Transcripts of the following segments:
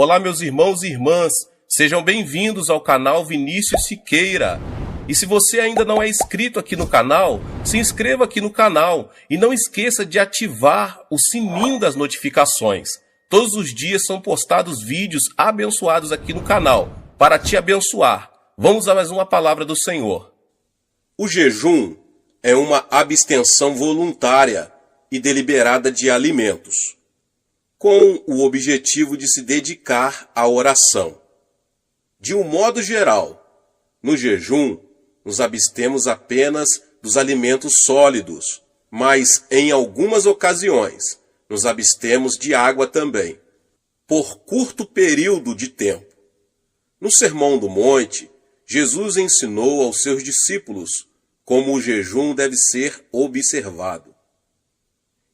Olá, meus irmãos e irmãs, sejam bem-vindos ao canal Vinícius Siqueira. E se você ainda não é inscrito aqui no canal, se inscreva aqui no canal e não esqueça de ativar o sininho das notificações. Todos os dias são postados vídeos abençoados aqui no canal, para te abençoar. Vamos a mais uma palavra do Senhor. O jejum é uma abstenção voluntária e deliberada de alimentos, com o objetivo de se dedicar à oração. De um modo geral, no jejum, nos abstemos apenas dos alimentos sólidos, mas em algumas ocasiões nos abstemos de água também, por curto período de tempo. No Sermão do Monte, Jesus ensinou aos seus discípulos como o jejum deve ser observado.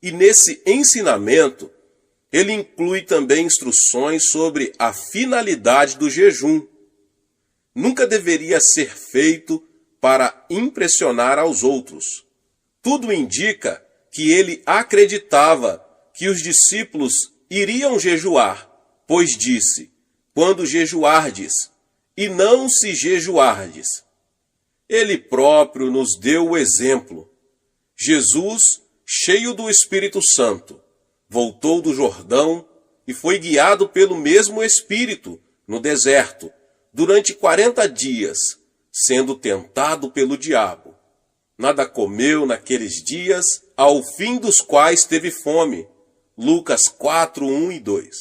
E nesse ensinamento, ele inclui também instruções sobre a finalidade do jejum. Nunca deveria ser feito para impressionar aos outros. Tudo indica que ele acreditava que os discípulos iriam jejuar, pois disse: quando jejuardes, e não se jejuardes. Ele próprio nos deu o exemplo. Jesus, cheio do Espírito Santo, voltou do Jordão e foi guiado pelo mesmo Espírito no deserto durante 40 dias, sendo tentado pelo diabo. Nada comeu naqueles dias, ao fim dos quais teve fome. Lucas 4, 1 e 2.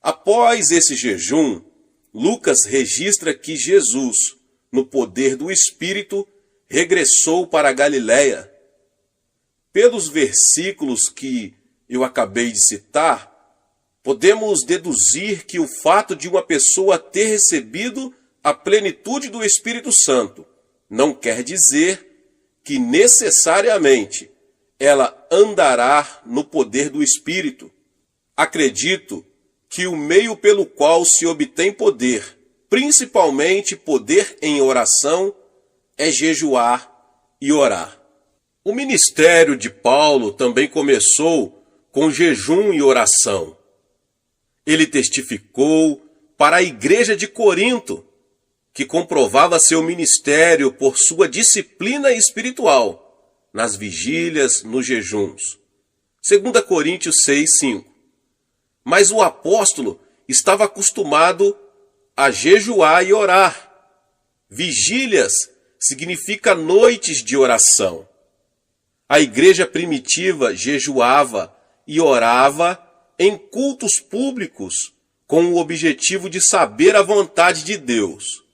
Após esse jejum, Lucas registra que Jesus, no poder do Espírito, regressou para a Galiléia. Pelos versículos que eu acabei de citar, podemos deduzir que o fato de uma pessoa ter recebido a plenitude do Espírito Santo não quer dizer que necessariamente ela andará no poder do Espírito. Acredito que o meio pelo qual se obtém poder, principalmente poder em oração, é jejuar e orar. O ministério de Paulo também começou com jejum e oração. Ele testificou para a igreja de Corinto, que comprovava seu ministério por sua disciplina espiritual, nas vigílias, nos jejuns. 2 Coríntios 6, 5. Mas o apóstolo estava acostumado a jejuar e orar. Vigílias significa noites de oração. A igreja primitiva jejuava e orava em cultos públicos com o objetivo de saber a vontade de Deus.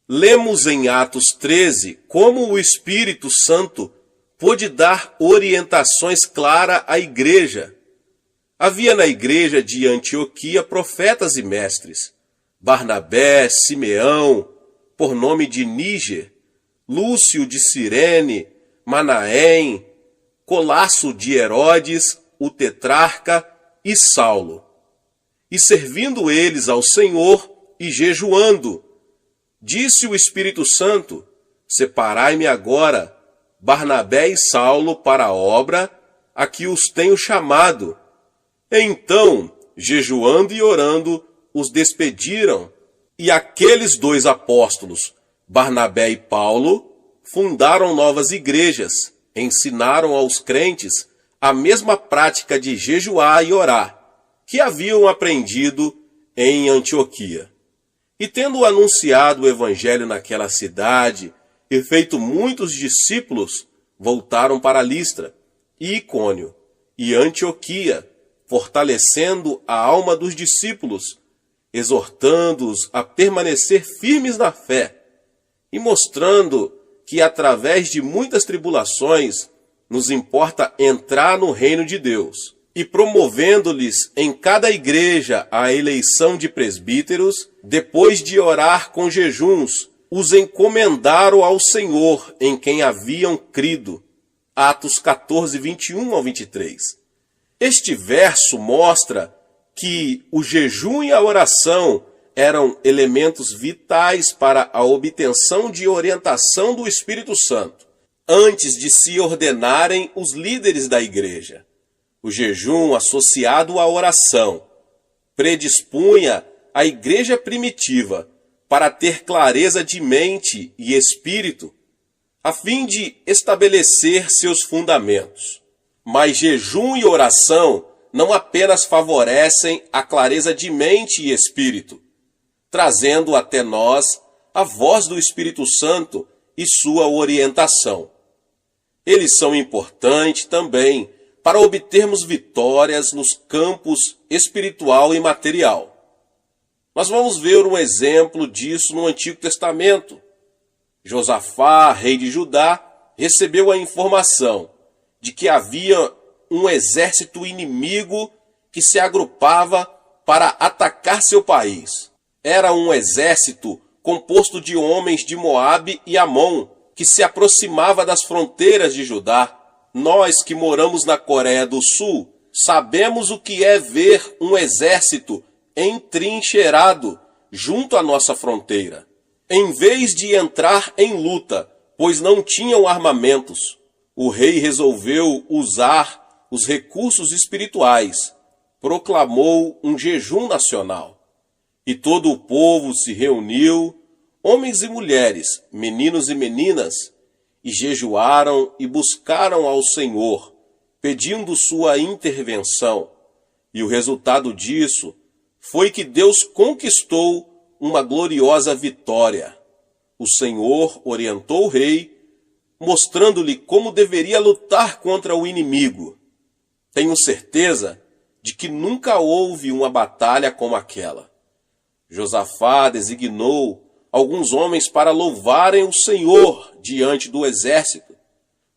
Lemos em Atos 13 como o Espírito Santo pôde dar orientações claras à igreja. Havia na igreja de Antioquia profetas e mestres: Barnabé, Simeão, por nome de Níger, Lúcio de Cirene, Manaém, Colasso de Herodes, o tetrarca, e Saulo. E servindo eles ao Senhor e jejuando, disse o Espírito Santo: separai-me agora Barnabé e Saulo para a obra a que os tenho chamado. Então, jejuando e orando, os despediram, e aqueles dois apóstolos, Barnabé e Paulo, fundaram novas igrejas, ensinaram aos crentes a mesma prática de jejuar e orar, que haviam aprendido em Antioquia. E tendo anunciado o evangelho naquela cidade e feito muitos discípulos, voltaram para Listra, e Icônio, e Antioquia, fortalecendo a alma dos discípulos, exortando-os a permanecer firmes na fé, e mostrando que através de muitas tribulações nos importa entrar no reino de Deus, e promovendo-lhes em cada igreja a eleição de presbíteros, depois de orar com jejuns, os encomendaram ao Senhor em quem haviam crido. Atos 14, 21 ao 23. Este verso mostra que o jejum e a oração eram elementos vitais para a obtenção de orientação do Espírito Santo, antes de se ordenarem os líderes da igreja. O jejum associado à oração predispunha a igreja primitiva para ter clareza de mente e espírito, a fim de estabelecer seus fundamentos. Mas jejum e oração não apenas favorecem a clareza de mente e espírito, trazendo até nós a voz do Espírito Santo e sua orientação. Eles são importantes também para obtermos vitórias nos campos espiritual e material. Nós vamos ver um exemplo disso no Antigo Testamento. Josafá, rei de Judá, recebeu a informação de que havia um exército inimigo que se agrupava para atacar seu país. Era um exército composto de homens de Moabe e Amon, que se aproximava das fronteiras de Judá. Nós que moramos na Coreia do Sul, sabemos o que é ver um exército entrincheirado junto à nossa fronteira. Em vez de entrar em luta, pois não tinham armamentos, o rei resolveu usar os recursos espirituais. Proclamou um jejum nacional. E todo o povo se reuniu, homens e mulheres, meninos e meninas, e jejuaram e buscaram ao Senhor, pedindo sua intervenção. E o resultado disso foi que Deus conquistou uma gloriosa vitória. O Senhor orientou o rei, mostrando-lhe como deveria lutar contra o inimigo. Tenho certeza de que nunca houve uma batalha como aquela. Josafá designou alguns homens para louvarem o Senhor diante do exército.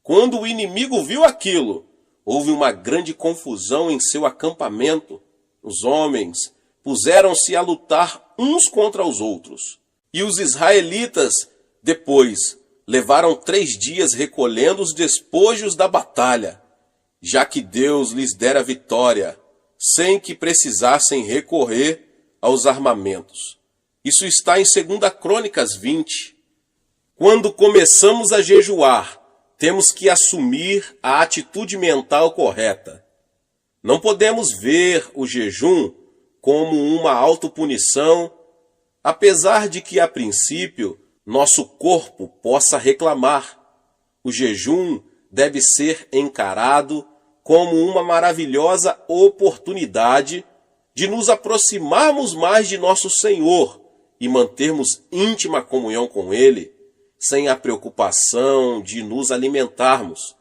Quando o inimigo viu aquilo, houve uma grande confusão em seu acampamento. Os homens puseram-se a lutar uns contra os outros. E os israelitas, depois, levaram 3 dias recolhendo os despojos da batalha, já que Deus lhes dera vitória, sem que precisassem recorrer aos armamentos. Isso está em 2 Crônicas 20. Quando começamos a jejuar, temos que assumir a atitude mental correta. Não podemos ver o jejum como uma autopunição, apesar de que, a princípio, nosso corpo possa reclamar. O jejum deve ser encarado como uma maravilhosa oportunidade de nos aproximarmos mais de nosso Senhor e mantermos íntima comunhão com Ele, sem a preocupação de nos alimentarmos.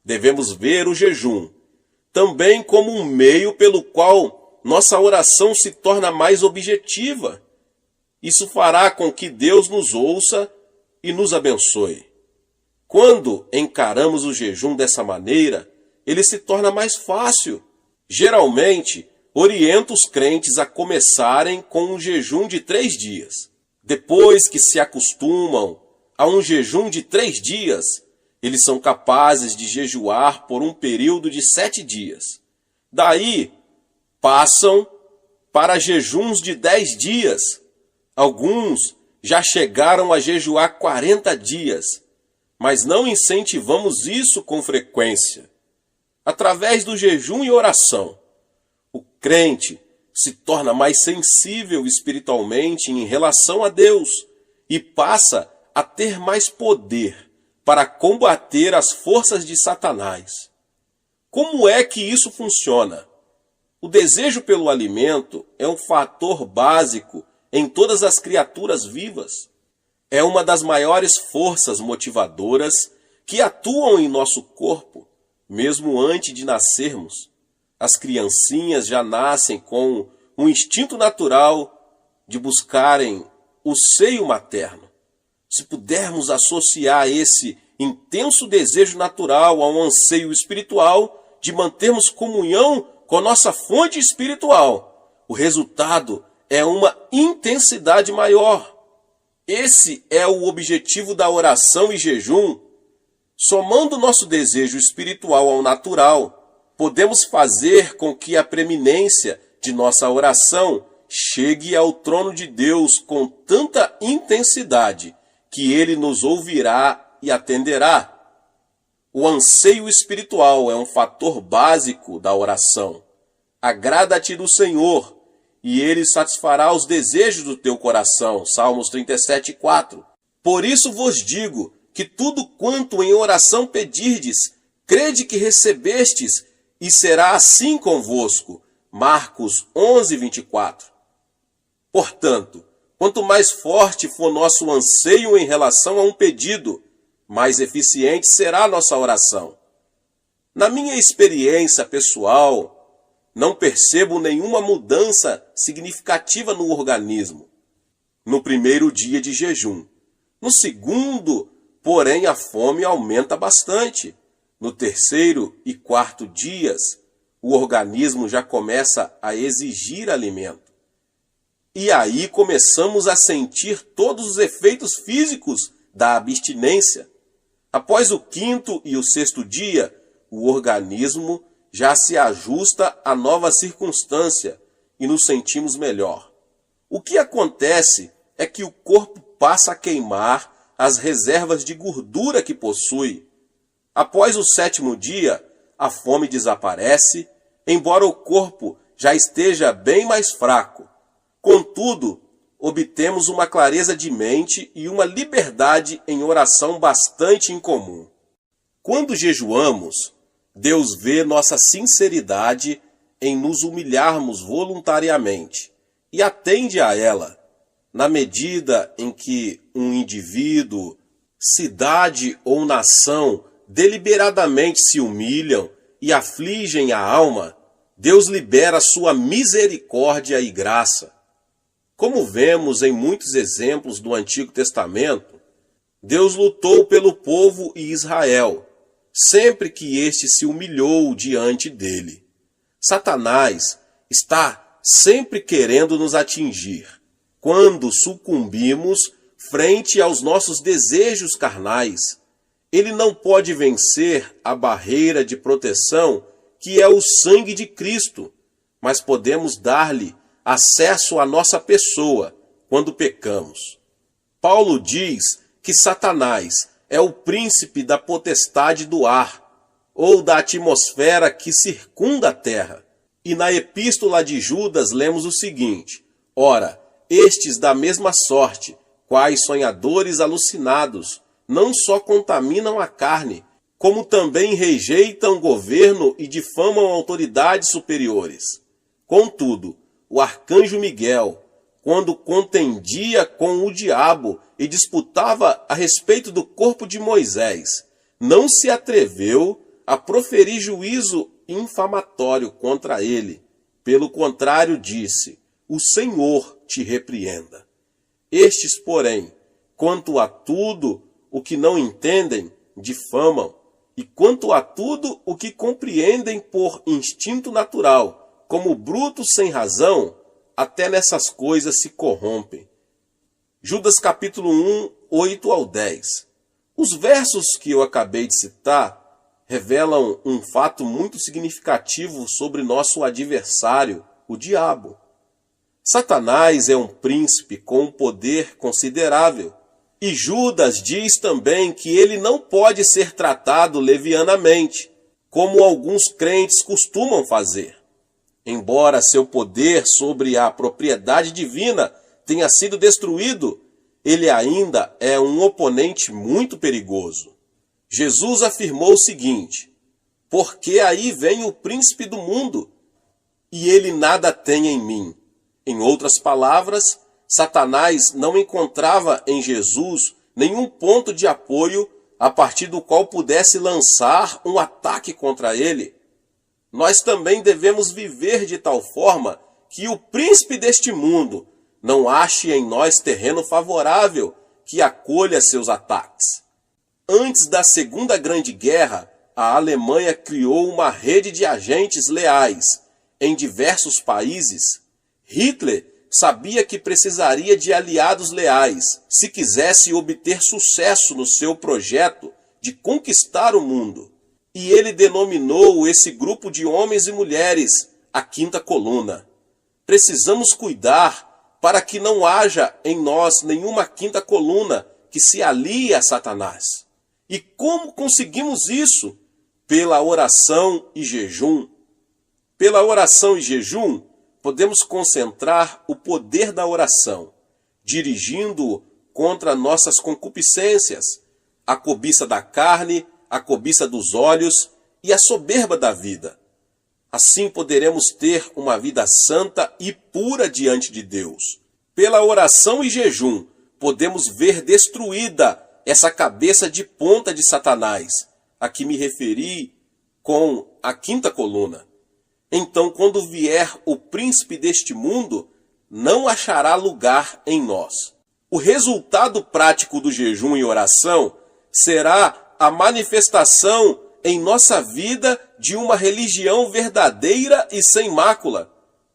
Devemos ver o jejum também como um meio pelo qual nossa oração se torna mais objetiva. Isso fará com que Deus nos ouça e nos abençoe. Quando encaramos o jejum dessa maneira, ele se torna mais fácil. Geralmente, oriento os crentes a começarem com um jejum de 3 dias. Depois que se acostumam a um jejum de 3 dias, eles são capazes de jejuar por um período de 7 dias. Daí, passam para jejuns de 10 dias. Alguns já chegaram a jejuar 40 dias, mas não incentivamos isso com frequência. Através do jejum e oração, o crente se torna mais sensível espiritualmente em relação a Deus e passa a ter mais poder para combater as forças de Satanás. Como é que isso funciona? O desejo pelo alimento é um fator básico em todas as criaturas vivas. É uma das maiores forças motivadoras que atuam em nosso corpo, mesmo antes de nascermos. As criancinhas já nascem com um instinto natural de buscarem o seio materno. Se pudermos associar esse intenso desejo natural a um anseio espiritual de mantermos comunhão com nossa fonte espiritual, o resultado é uma intensidade maior. Esse é o objetivo da oração e jejum. Somando nosso desejo espiritual ao natural, podemos fazer com que a preeminência de nossa oração chegue ao trono de Deus com tanta intensidade que Ele nos ouvirá e atenderá. O anseio espiritual é um fator básico da oração. Agrada-te do Senhor e ele satisfará os desejos do teu coração. Salmos 37:4. Por isso vos digo que tudo quanto em oração pedirdes, crede que recebestes, e será assim convosco. Marcos 11:24. Portanto, quanto mais forte for nosso anseio em relação a um pedido, mais eficiente será a nossa oração. Na minha experiência pessoal, não percebo nenhuma mudança significativa no organismo no primeiro dia de jejum. No segundo, porém, a fome aumenta bastante. No terceiro e quarto dias, o organismo já começa a exigir alimento. E aí começamos a sentir todos os efeitos físicos da abstinência. Após o quinto e o sexto dia, o organismo já se ajusta à nova circunstância e nos sentimos melhor. O que acontece é que o corpo passa a queimar as reservas de gordura que possui. Após o sétimo dia, a fome desaparece, embora o corpo já esteja bem mais fraco. Contudo, obtemos uma clareza de mente e uma liberdade em oração bastante incomum. Quando jejuamos, Deus vê nossa sinceridade em nos humilharmos voluntariamente e atende a ela. Na medida em que um indivíduo, cidade ou nação deliberadamente se humilham e afligem a alma, Deus libera sua misericórdia e graça. Como vemos em muitos exemplos do Antigo Testamento, Deus lutou pelo povo e Israel, sempre que este se humilhou diante dele. Satanás está sempre querendo nos atingir. Quando sucumbimos frente aos nossos desejos carnais, ele não pode vencer a barreira de proteção que é o sangue de Cristo, mas podemos dar-lhe acesso à nossa pessoa quando pecamos. Paulo diz que Satanás é o príncipe da potestade do ar, ou da atmosfera que circunda a terra. E na epístola de Judas lemos o seguinte: ora, estes da mesma sorte, quais sonhadores alucinados, não só contaminam a carne, como também rejeitam o governo e difamam autoridades superiores. Contudo, o arcanjo Miguel, quando contendia com o diabo e disputava a respeito do corpo de Moisés, não se atreveu a proferir juízo infamatório contra ele. Pelo contrário, disse: o Senhor te repreenda. Estes, porém, quanto a tudo o que não entendem, difamam, e quanto a tudo o que compreendem por instinto natural, como brutos sem razão, até nessas coisas se corrompem. Judas capítulo 1, 8 ao 10. Os versos que eu acabei de citar revelam um fato muito significativo sobre nosso adversário, o diabo. Satanás é um príncipe com um poder considerável. E Judas diz também que ele não pode ser tratado levianamente, como alguns crentes costumam fazer. Embora seu poder sobre a propriedade divina tenha sido destruído, ele ainda é um oponente muito perigoso. Jesus afirmou o seguinte: porque aí vem o príncipe do mundo, e ele nada tem em mim. Em outras palavras, Satanás não encontrava em Jesus nenhum ponto de apoio a partir do qual pudesse lançar um ataque contra ele. Nós também devemos viver de tal forma que o príncipe deste mundo não ache em nós terreno favorável que acolha seus ataques. Antes da Segunda Grande Guerra, a Alemanha criou uma rede de agentes leais em diversos países. Hitler sabia que precisaria de aliados leais se quisesse obter sucesso no seu projeto de conquistar o mundo. E ele denominou esse grupo de homens e mulheres a Quinta Coluna. Precisamos cuidar para que não haja em nós nenhuma quinta coluna que se alie a Satanás. E como conseguimos isso? Pela oração e jejum. Pela oração e jejum, podemos concentrar o poder da oração, dirigindo-o contra nossas concupiscências, a cobiça da carne, a cobiça dos olhos e a soberba da vida. Assim poderemos ter uma vida santa e pura diante de Deus. Pela oração e jejum, podemos ver destruída essa cabeça de ponta de Satanás, a que me referi com a quinta coluna. Então, quando vier o príncipe deste mundo, não achará lugar em nós. O resultado prático do jejum e oração será a manifestação em nossa vida de uma religião verdadeira e sem mácula.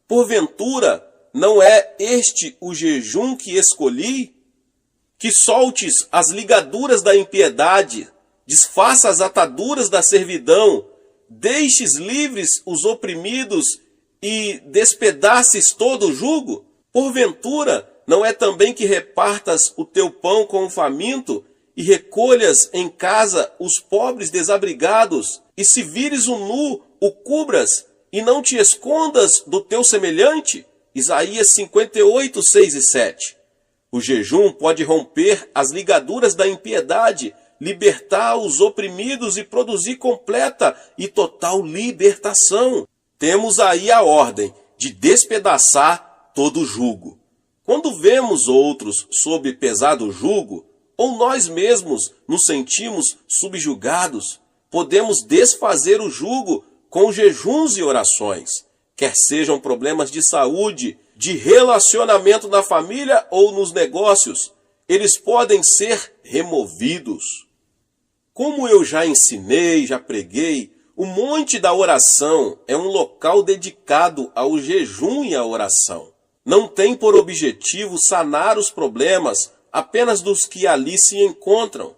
Porventura, não é este o jejum que escolhi? Que soltes as ligaduras da impiedade, desfaça as ataduras da servidão, deixes livres os oprimidos e despedaces todo o jugo? Porventura, não é também que repartas o teu pão com o faminto e recolhas em casa os pobres desabrigados, e se vires o nu, o cubras, e não te escondas do teu semelhante? Isaías 58, 6 e 7. O jejum pode romper as ligaduras da impiedade, libertar os oprimidos e produzir completa e total libertação. Temos aí a ordem de despedaçar todo o jugo. Quando vemos outros sob pesado jugo, ou nós mesmos nos sentimos subjugados, podemos desfazer o jugo com jejuns e orações, quer sejam problemas de saúde, de relacionamento na família ou nos negócios, eles podem ser removidos. Como eu já ensinei, já preguei, o Monte da Oração é um local dedicado ao jejum e à oração. Não tem por objetivo sanar os problemas apenas dos que ali se encontram.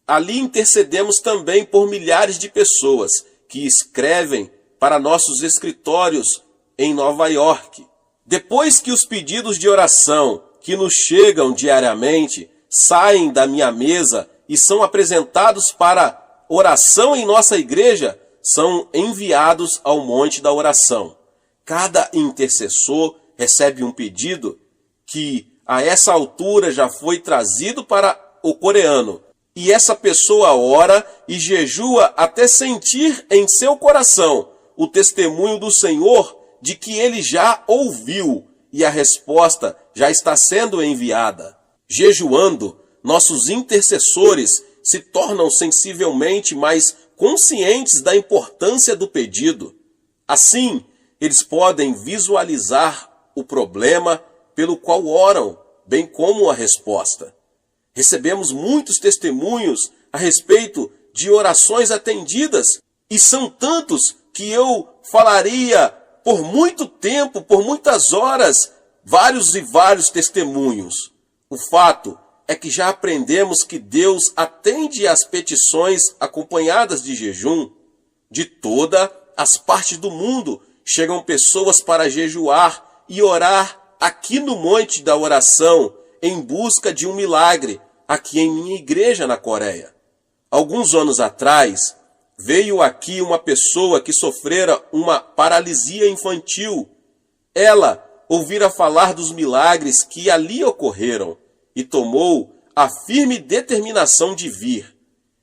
Ali intercedemos também por milhares de pessoas que escrevem para nossos escritórios em Nova York. Depois que os pedidos de oração que nos chegam diariamente saem da minha mesa e são apresentados para oração em nossa igreja, são enviados ao Monte da Oração. Cada intercessor recebe um pedido que a essa altura já foi trazido para o coreano. E essa pessoa ora e jejua até sentir em seu coração o testemunho do Senhor de que ele já ouviu e a resposta já está sendo enviada. Jejuando, nossos intercessores se tornam sensivelmente mais conscientes da importância do pedido. Assim, eles podem visualizar o problema pelo qual oram, bem como a resposta. Recebemos muitos testemunhos a respeito de orações atendidas, e são tantos que eu falaria por muito tempo, por muitas horas, vários e vários testemunhos. O fato é que já aprendemos que Deus atende às petições acompanhadas de jejum. De todas as partes do mundo chegam pessoas para jejuar e orar aqui no Monte da Oração, em busca de um milagre, aqui em minha igreja na Coreia. Alguns anos atrás, veio aqui uma pessoa que sofrera uma paralisia infantil. Ela ouvira falar dos milagres que ali ocorreram e tomou a firme determinação de vir,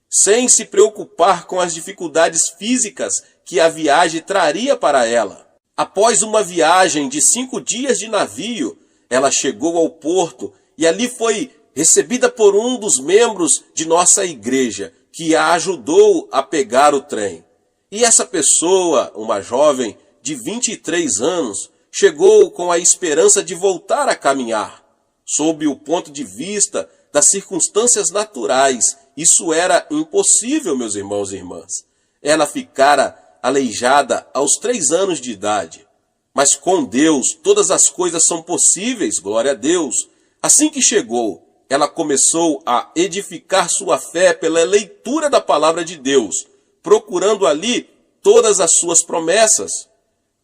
sem se preocupar com as dificuldades físicas que a viagem traria para ela. Após uma viagem de 5 dias de navio, ela chegou ao porto e ali foi recebida por um dos membros de nossa igreja, que a ajudou a pegar o trem. E essa pessoa, uma jovem de 23 anos, chegou com a esperança de voltar a caminhar. Sob o ponto de vista das circunstâncias naturais, isso era impossível, meus irmãos e irmãs. Ela ficara aleijada aos 3 anos de idade. Mas com Deus todas as coisas são possíveis, glória a Deus. Assim que chegou, ela começou a edificar sua fé pela leitura da palavra de Deus, procurando ali todas as suas promessas.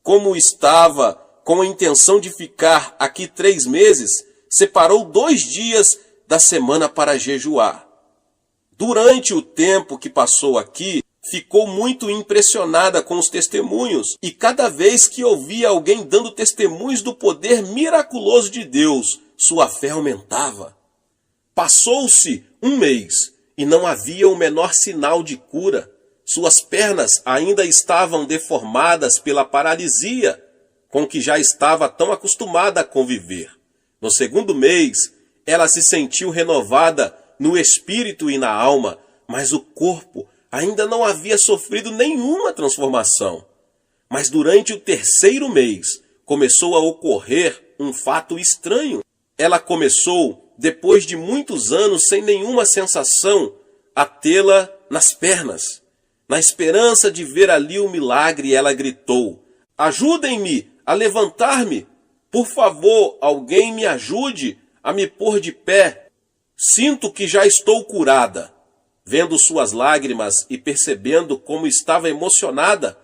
Como estava com a intenção de ficar aqui 3 meses, separou 2 dias da semana para jejuar. Durante o tempo que passou aqui, ficou muito impressionada com os testemunhos e cada vez que ouvia alguém dando testemunhos do poder miraculoso de Deus, sua fé aumentava. Passou-se um mês e não havia o menor sinal de cura. Suas pernas ainda estavam deformadas pela paralisia, com que já estava tão acostumada a conviver. No segundo mês, ela se sentiu renovada no espírito e na alma, mas o corpo ainda não havia sofrido nenhuma transformação. Mas durante o terceiro mês, começou a ocorrer um fato estranho. Ela começou, depois de muitos anos sem nenhuma sensação, a tê-la nas pernas. Na esperança de ver ali o milagre, ela gritou: "Ajudem-me a levantar-me! Por favor, alguém me ajude a me pôr de pé. Sinto que já estou curada." Vendo suas lágrimas e percebendo como estava emocionada,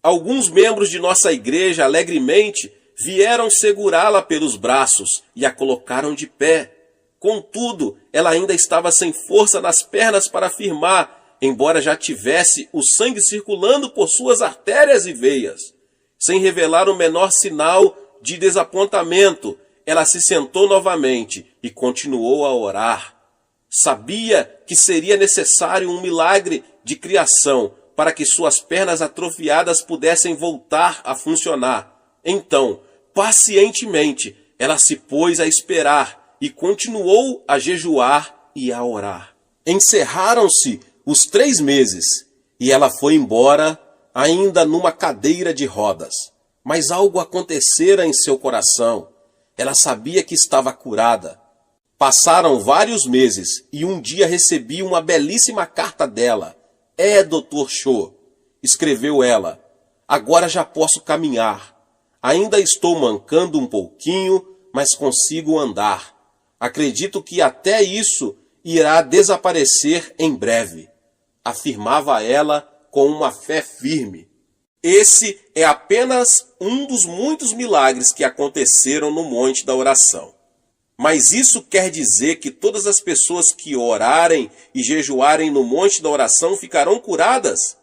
alguns membros de nossa igreja alegremente vieram segurá-la pelos braços e a colocaram de pé. Contudo, ela ainda estava sem força nas pernas para firmar, embora já tivesse o sangue circulando por suas artérias e veias. Sem revelar o menor sinal de desapontamento, ela se sentou novamente e continuou a orar. Sabia que seria necessário um milagre de criação para que suas pernas atrofiadas pudessem voltar a funcionar. Então, pacientemente, ela se pôs a esperar e continuou a jejuar e a orar. Encerraram-se os 3 meses e ela foi embora ainda numa cadeira de rodas. Mas algo acontecera em seu coração. Ela sabia que estava curada. Passaram vários meses e um dia recebi uma belíssima carta dela. Dr. Cho, escreveu ela, agora já posso caminhar. Ainda estou mancando um pouquinho, mas consigo andar. Acredito que até isso irá desaparecer em breve, afirmava ela com uma fé firme. Esse é apenas um dos muitos milagres que aconteceram no Monte da Oração. Mas isso quer dizer que todas as pessoas que orarem e jejuarem no Monte da Oração ficarão curadas?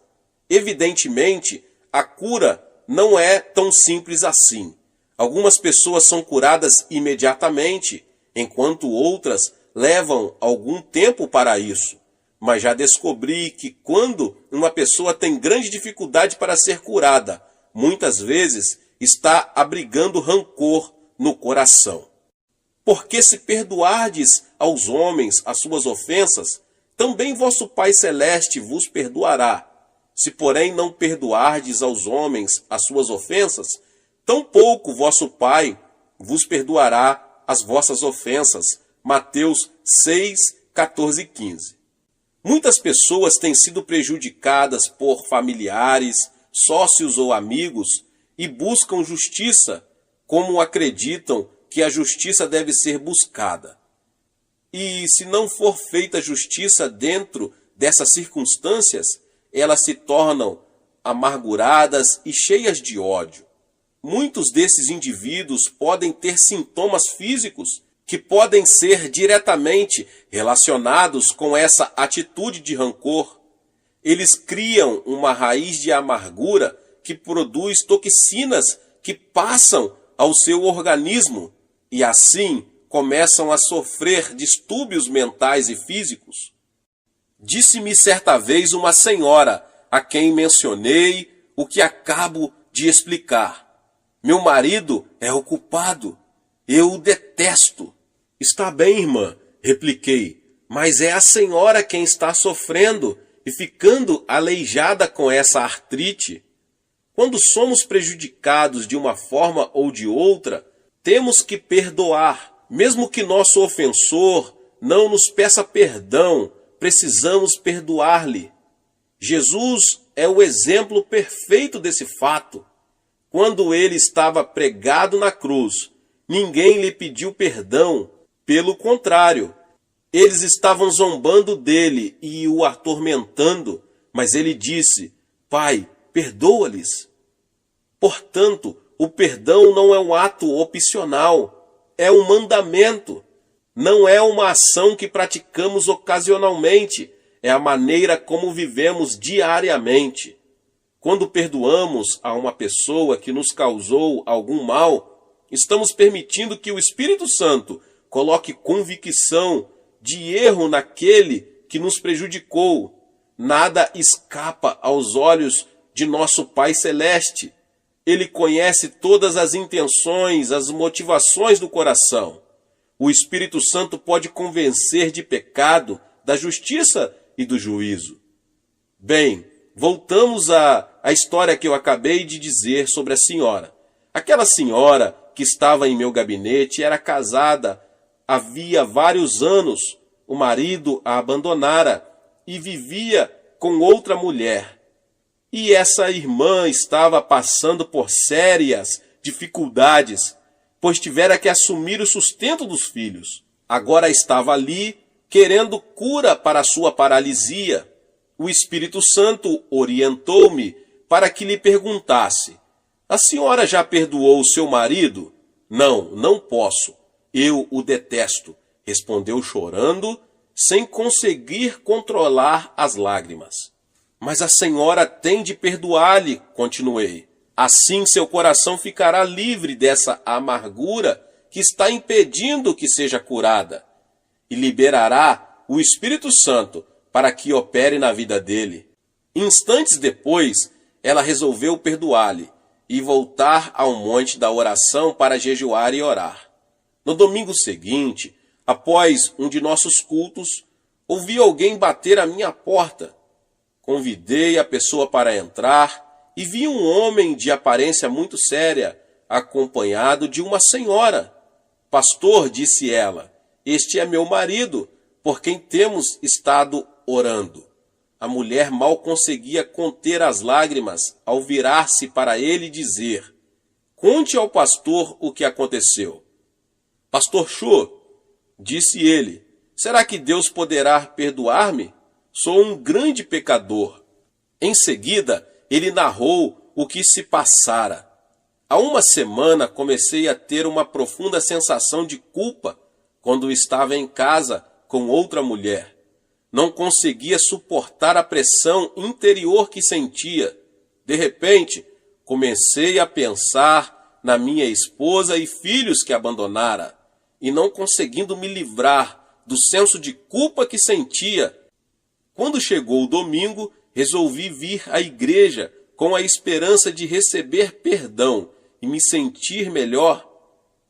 Evidentemente, a cura não é tão simples assim. Algumas pessoas são curadas imediatamente, enquanto outras levam algum tempo para isso. Mas já descobri que quando uma pessoa tem grande dificuldade para ser curada, muitas vezes está abrigando rancor no coração. Porque se perdoardes aos homens as suas ofensas, também vosso Pai Celeste vos perdoará. Se, porém, não perdoardes aos homens as suas ofensas, tampouco vosso Pai vos perdoará as vossas ofensas. Mateus 6, 14 e 15. Muitas pessoas têm sido prejudicadas por familiares, sócios ou amigos e buscam justiça, como acreditam que a justiça deve ser buscada. E se não for feita justiça dentro dessas circunstâncias, elas se tornam amarguradas e cheias de ódio. Muitos desses indivíduos podem ter sintomas físicos que podem ser diretamente relacionados com essa atitude de rancor. Eles criam uma raiz de amargura que produz toxinas que passam ao seu organismo e assim começam a sofrer distúrbios mentais e físicos. Disse-me certa vez uma senhora a quem mencionei o que acabo de explicar. Meu marido é o culpado. Eu o detesto. Está bem, irmã, repliquei, mas é a senhora quem está sofrendo e ficando aleijada com essa artrite. Quando somos prejudicados de uma forma ou de outra, temos que perdoar. Mesmo que nosso ofensor não nos peça perdão, precisamos perdoar-lhe. Jesus é o exemplo perfeito desse fato. Quando ele estava pregado na cruz, ninguém lhe pediu perdão. Pelo contrário, eles estavam zombando dele e o atormentando, mas ele disse: Pai, perdoa-lhes. Portanto, o perdão não é um ato opcional, é um mandamento. Não é uma ação que praticamos ocasionalmente, é a maneira como vivemos diariamente. Quando perdoamos a uma pessoa que nos causou algum mal, estamos permitindo que o Espírito Santo coloque convicção de erro naquele que nos prejudicou. Nada escapa aos olhos de nosso Pai Celeste. Ele conhece todas as intenções, as motivações do coração. O Espírito Santo pode convencer de pecado, da justiça e do juízo. Bem, voltamos à história que eu acabei de dizer sobre a senhora. Aquela senhora que estava em meu gabinete era casada havia vários anos. O marido a abandonara e vivia com outra mulher. E essa irmã estava passando por sérias dificuldades, pois tivera que assumir o sustento dos filhos. Agora estava ali querendo cura para a sua paralisia. O Espírito Santo orientou-me para que lhe perguntasse: a senhora já perdoou o seu marido? Não, não posso. Eu o detesto, respondeu chorando, sem conseguir controlar as lágrimas. Mas a senhora tem de perdoar-lhe, continuei. Assim seu coração ficará livre dessa amargura que está impedindo que seja curada, e liberará o Espírito Santo para que opere na vida dele. Instantes depois, ela resolveu perdoar-lhe e voltar ao monte da oração para jejuar e orar. No domingo seguinte, após um de nossos cultos, ouvi alguém bater à minha porta. Convidei a pessoa para entrar e vi um homem de aparência muito séria, acompanhado de uma senhora. Pastor, disse ela, este é meu marido, por quem temos estado orando. A mulher mal conseguia conter as lágrimas ao virar-se para ele e dizer: conte ao pastor o que aconteceu. Pastor Chu, disse ele, será que Deus poderá perdoar-me? Sou um grande pecador. Em seguida, ele narrou o que se passara. Há uma semana comecei a ter uma profunda sensação de culpa quando estava em casa com outra mulher. Não conseguia suportar a pressão interior que sentia. De repente, comecei a pensar na minha esposa e filhos que abandonara, e não conseguindo me livrar do senso de culpa que sentia. Quando chegou o domingo, resolvi vir à igreja com a esperança de receber perdão e me sentir melhor.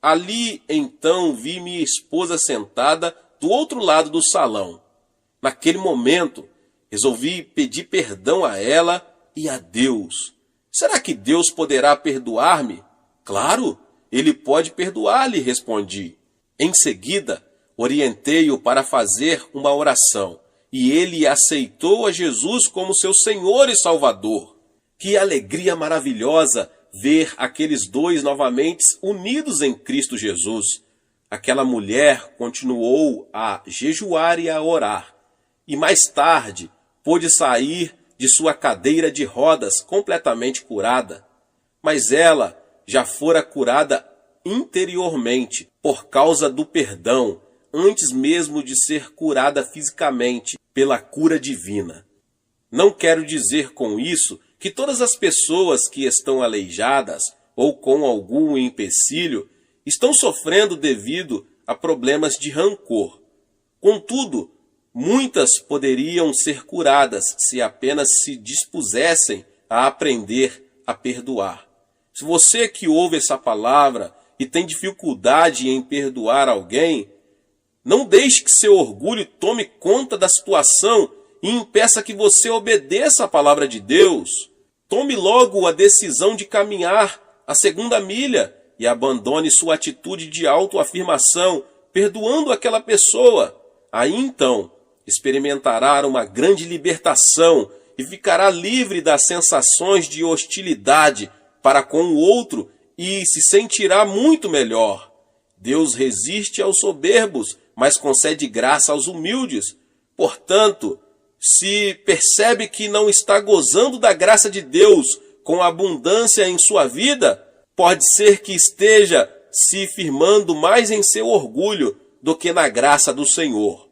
Ali, então, vi minha esposa sentada do outro lado do salão. Naquele momento, resolvi pedir perdão a ela e a Deus. Será que Deus poderá perdoar-me? Claro, Ele pode perdoar-lhe, respondi. Em seguida, orientei-o para fazer uma oração. E ele aceitou a Jesus como seu Senhor e Salvador. Que alegria maravilhosa ver aqueles dois novamente unidos em Cristo Jesus. Aquela mulher continuou a jejuar e a orar, e mais tarde pôde sair de sua cadeira de rodas completamente curada. Mas ela já fora curada interiormente por causa do perdão, antes mesmo de ser curada fisicamente pela cura divina. Não quero dizer com isso que todas as pessoas que estão aleijadas ou com algum empecilho estão sofrendo devido a problemas de rancor. Contudo, muitas poderiam ser curadas se apenas se dispusessem a aprender a perdoar. Se você que ouve essa palavra e tem dificuldade em perdoar alguém, não deixe que seu orgulho tome conta da situação e impeça que você obedeça a palavra de Deus. Tome logo a decisão de caminhar a segunda milha e abandone sua atitude de autoafirmação, perdoando aquela pessoa. Aí então experimentará uma grande libertação e ficará livre das sensações de hostilidade para com o outro e se sentirá muito melhor. Deus resiste aos soberbos, mas concede graça aos humildes. Portanto, se percebe que não está gozando da graça de Deus com abundância em sua vida, pode ser que esteja se firmando mais em seu orgulho do que na graça do Senhor.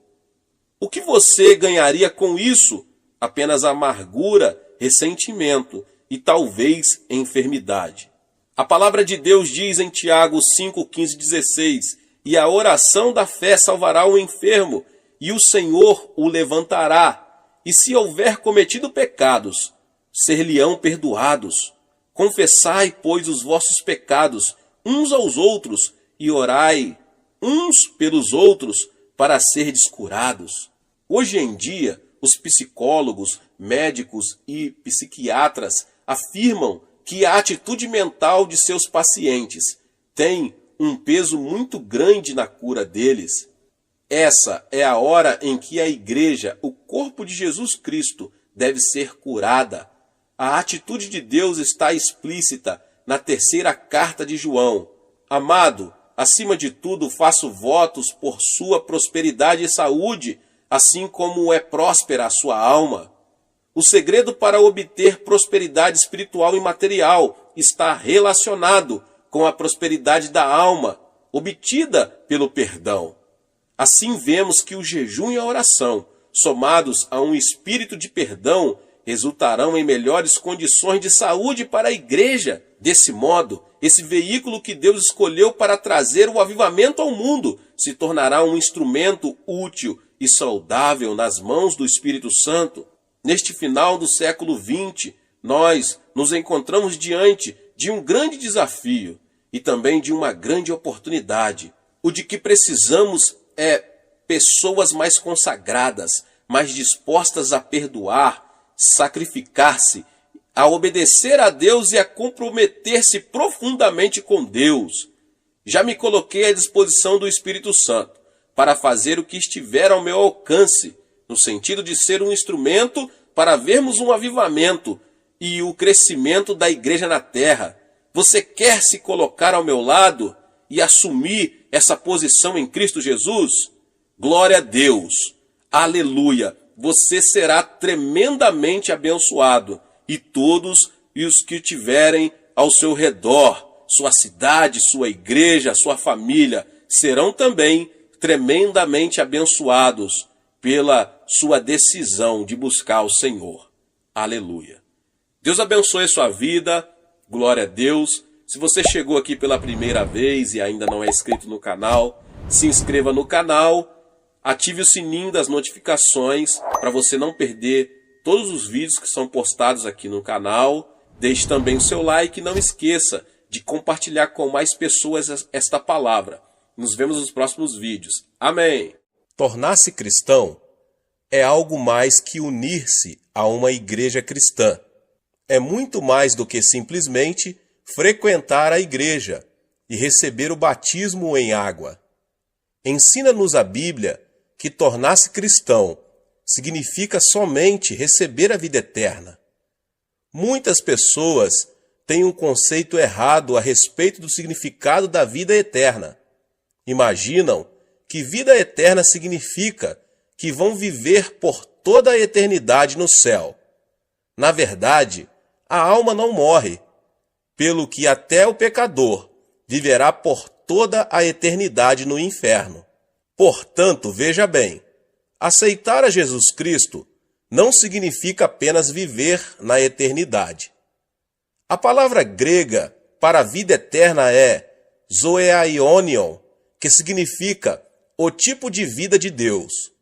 O que você ganharia com isso? Apenas amargura, ressentimento e talvez enfermidade. A palavra de Deus diz em Tiago 5, 15, 16: e a oração da fé salvará o enfermo, e o Senhor o levantará. E se houver cometido pecados, ser-lhe-ão perdoados. Confessai, pois, os vossos pecados uns aos outros, e orai uns pelos outros, para serdes curados. Hoje em dia, os psicólogos, médicos e psiquiatras afirmam que a atitude mental de seus pacientes tem um peso muito grande na cura deles. Essa é a hora em que a igreja, o corpo de Jesus Cristo, deve ser curada. A atitude de Deus está explícita na terceira carta de João. Amado, acima de tudo faço votos por sua prosperidade e saúde, assim como é próspera a sua alma. O segredo para obter prosperidade espiritual e material está relacionado com a prosperidade da alma, obtida pelo perdão. Assim vemos que o jejum e a oração, somados a um espírito de perdão, resultarão em melhores condições de saúde para a igreja. Desse modo, esse veículo que Deus escolheu para trazer o avivamento ao mundo se tornará um instrumento útil e saudável nas mãos do Espírito Santo. Neste final do século XX, nós nos encontramos diante de um grande desafio e também de uma grande oportunidade. O de que precisamos é pessoas mais consagradas, mais dispostas a perdoar, sacrificar-se, a obedecer a Deus e a comprometer-se profundamente com Deus. Já me coloquei à disposição do Espírito Santo para fazer o que estiver ao meu alcance, no sentido de ser um instrumento para vermos um avivamento e o crescimento da igreja na terra. Você quer se colocar ao meu lado e assumir essa posição em Cristo Jesus? Glória a Deus! Aleluia! Você será tremendamente abençoado, e todos os que tiverem ao seu redor, sua cidade, sua igreja, sua família, serão também tremendamente abençoados pela sua decisão de buscar o Senhor. Aleluia. Deus abençoe a sua vida. Glória a Deus. Se você chegou aqui pela primeira vez e ainda não é inscrito no canal, se inscreva no canal, ative o sininho das notificações para você não perder todos os vídeos que são postados aqui no canal. Deixe também o seu like e não esqueça de compartilhar com mais pessoas esta palavra. Nos vemos nos próximos vídeos. Amém. Tornar-se cristão é algo mais que unir-se a uma igreja cristã. É muito mais do que simplesmente frequentar a igreja e receber o batismo em água. Ensina-nos a Bíblia que tornar-se cristão significa somente receber a vida eterna. Muitas pessoas têm um conceito errado a respeito do significado da vida eterna. Imaginam que vida eterna significa que vão viver por toda a eternidade no céu. Na verdade, a alma não morre, pelo que até o pecador viverá por toda a eternidade no inferno. Portanto, veja bem, aceitar a Jesus Cristo não significa apenas viver na eternidade. A palavra grega para a vida eterna é zoeaionion, que significa o tipo de vida de Deus.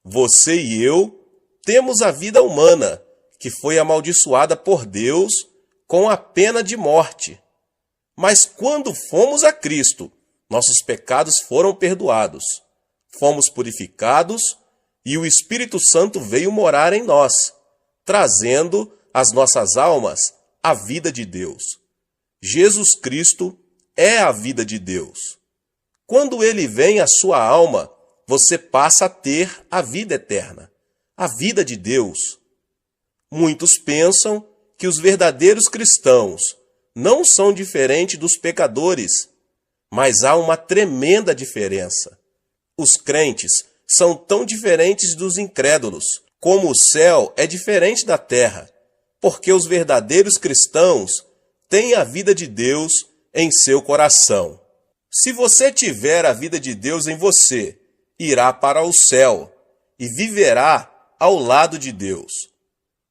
Você e eu temos a vida humana, que foi amaldiçoada por Deus com a pena de morte. Mas quando fomos a Cristo, nossos pecados foram perdoados, fomos purificados e o Espírito Santo veio morar em nós, trazendo às nossas almas a vida de Deus. Jesus Cristo é a vida de Deus. Quando ele vem à sua alma, você passa a ter a vida eterna, a vida de Deus. Muitos pensam que os verdadeiros cristãos não são diferentes dos pecadores, mas há uma tremenda diferença. Os crentes são tão diferentes dos incrédulos, como o céu é diferente da terra, porque os verdadeiros cristãos têm a vida de Deus em seu coração. Se você tiver a vida de Deus em você, irá para o céu. e viverá ao lado de Deus,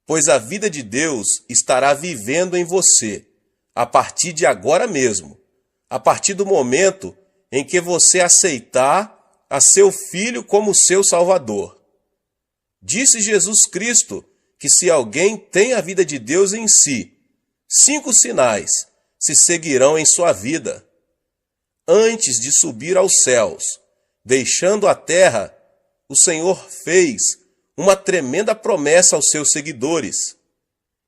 pois a vida de Deus estará vivendo em você a partir de agora mesmo, a partir do momento em que você aceitar a seu Filho como seu Salvador. Disse Jesus Cristo que se alguém tem a vida de Deus em si, 5 sinais se seguirão em sua vida. Antes de subir aos céus, deixando a terra, o Senhor fez uma tremenda promessa aos seus seguidores.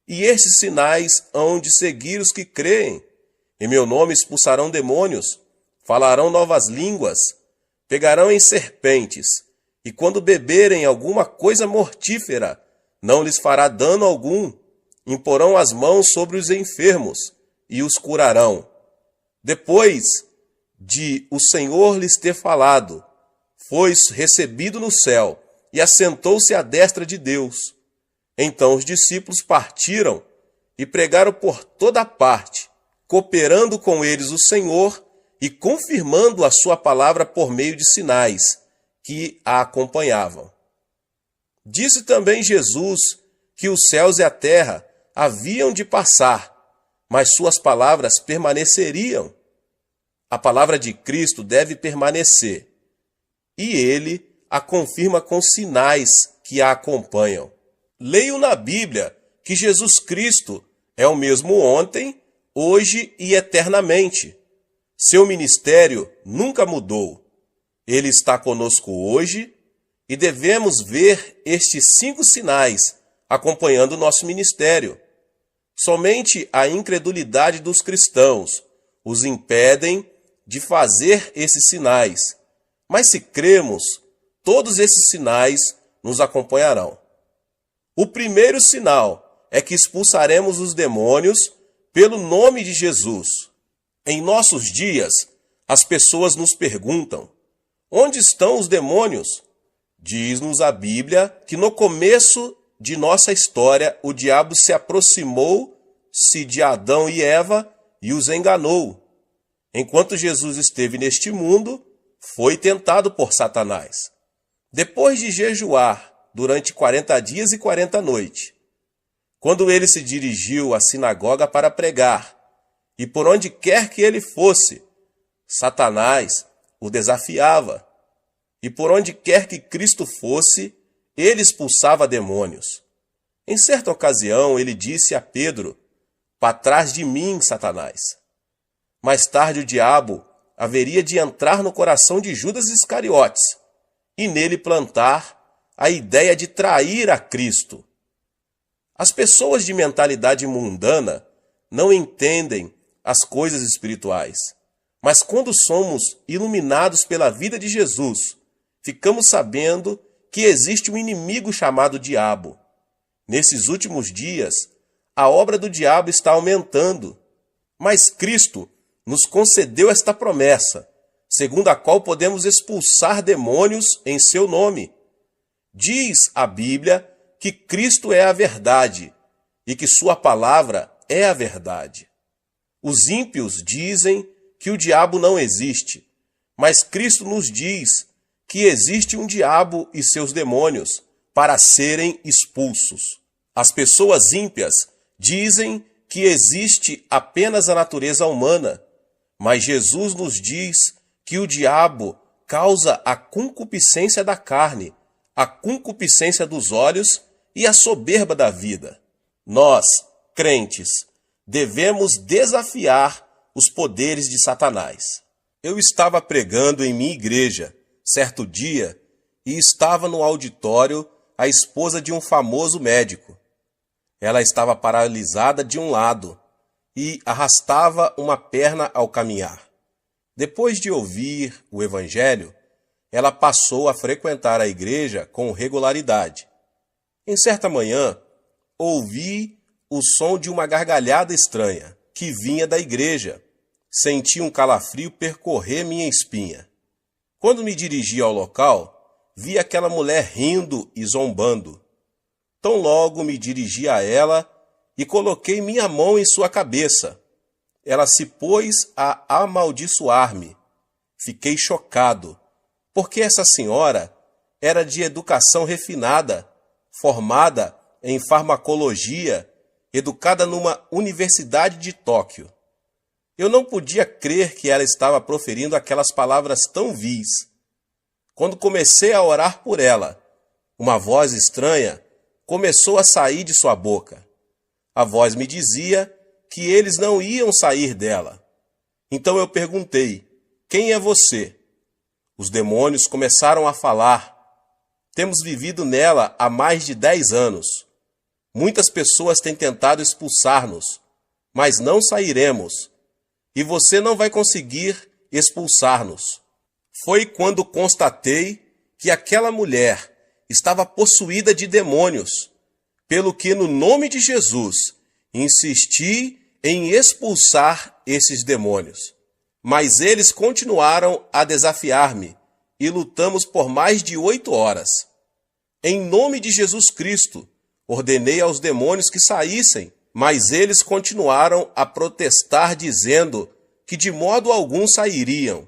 E estes sinais hão de seguir os que creem. Em meu nome expulsarão demônios, falarão novas línguas, pegarão em serpentes, e quando beberem alguma coisa mortífera, não lhes fará dano algum. Imporão as mãos sobre os enfermos e os curarão. Depois de o Senhor lhes ter falado, foi recebido no céu e assentou-se à destra de Deus. Então os discípulos partiram e pregaram por toda parte, cooperando com eles o Senhor e confirmando a sua palavra por meio de sinais que a acompanhavam. Disse também Jesus que os céus e a terra haviam de passar, mas suas palavras permaneceriam. A palavra de Cristo deve permanecer, e ele a confirma com sinais que a acompanham. Leio na Bíblia que Jesus Cristo é o mesmo ontem, hoje e eternamente. Seu ministério nunca mudou. Ele está conosco hoje e devemos ver estes 5 sinais acompanhando o nosso ministério. Somente a incredulidade dos cristãos os impedem de fazer esses sinais. Mas se cremos, todos esses sinais nos acompanharão. O primeiro sinal é que expulsaremos os demônios pelo nome de Jesus. Em nossos dias, as pessoas nos perguntam: onde estão os demônios? Diz-nos a Bíblia que no começo de nossa história, o diabo se aproximou-se de Adão e Eva e os enganou. Enquanto Jesus esteve neste mundo, foi tentado por Satanás. Depois de jejuar durante 40 dias e 40 noites, quando ele se dirigiu à sinagoga para pregar, e por onde quer que ele fosse, Satanás o desafiava. E por onde quer que Cristo fosse, ele expulsava demônios. Em certa ocasião, ele disse a Pedro: "Para trás de mim, Satanás." Mais tarde, o diabo haveria de entrar no coração de Judas Iscariotes e nele plantar a ideia de trair a Cristo. As pessoas de mentalidade mundana não entendem as coisas espirituais, mas quando somos iluminados pela vida de Jesus, ficamos sabendo que existe um inimigo chamado diabo. Nesses últimos dias, a obra do diabo está aumentando, mas Cristo nos concedeu esta promessa, segundo a qual podemos expulsar demônios em seu nome. Diz a Bíblia que Cristo é a verdade e que sua palavra é a verdade. Os ímpios dizem que o diabo não existe, mas Cristo nos diz que existe um diabo e seus demônios para serem expulsos. As pessoas ímpias dizem que existe apenas a natureza humana, mas Jesus nos diz que o diabo causa a concupiscência da carne, a concupiscência dos olhos e a soberba da vida. Nós, crentes, devemos desafiar os poderes de Satanás. Eu estava pregando em minha igreja certo dia e estava no auditório a esposa de um famoso médico. Ela estava paralisada de um lado e arrastava uma perna ao caminhar. Depois de ouvir o evangelho, ela passou a frequentar a igreja com regularidade. Em certa manhã, ouvi o som de uma gargalhada estranha que vinha da igreja. Senti um calafrio percorrer minha espinha. Quando me dirigi ao local, vi aquela mulher rindo e zombando. Tão logo me dirigi a ela e coloquei minha mão em sua cabeça. Ela se pôs a amaldiçoar-me. Fiquei chocado, porque essa senhora era de educação refinada, formada em farmacologia, educada numa universidade de Tóquio. Eu não podia crer que ela estava proferindo aquelas palavras tão vis. Quando comecei a orar por ela, uma voz estranha começou a sair de sua boca. A voz me dizia que eles não iam sair dela. Então eu perguntei: quem é você? Os demônios começaram a falar. Temos vivido nela há mais de 10 anos. Muitas pessoas têm tentado expulsar-nos, mas não sairemos. E você não vai conseguir expulsar-nos. Foi quando constatei que aquela mulher estava possuída de demônios, pelo que, no nome de Jesus, insisti em expulsar esses demônios. Mas eles continuaram a desafiar-me e lutamos por mais de 8 horas. Em nome de Jesus Cristo, ordenei aos demônios que saíssem, mas eles continuaram a protestar, dizendo que de modo algum sairiam.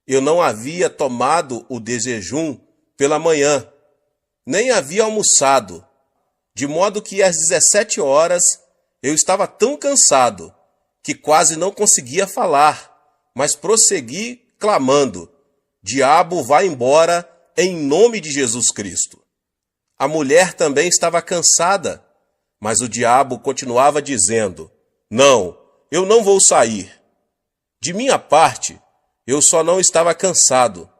Eu não havia tomado o de jejum pela manhã, nem havia almoçado, de modo que às 17 horas eu estava tão cansado que quase não conseguia falar, mas prossegui clamando: diabo, vá embora, em nome de Jesus Cristo. A mulher também estava cansada, mas o diabo continuava dizendo: não, eu não vou sair. De minha parte, eu só não estava cansado,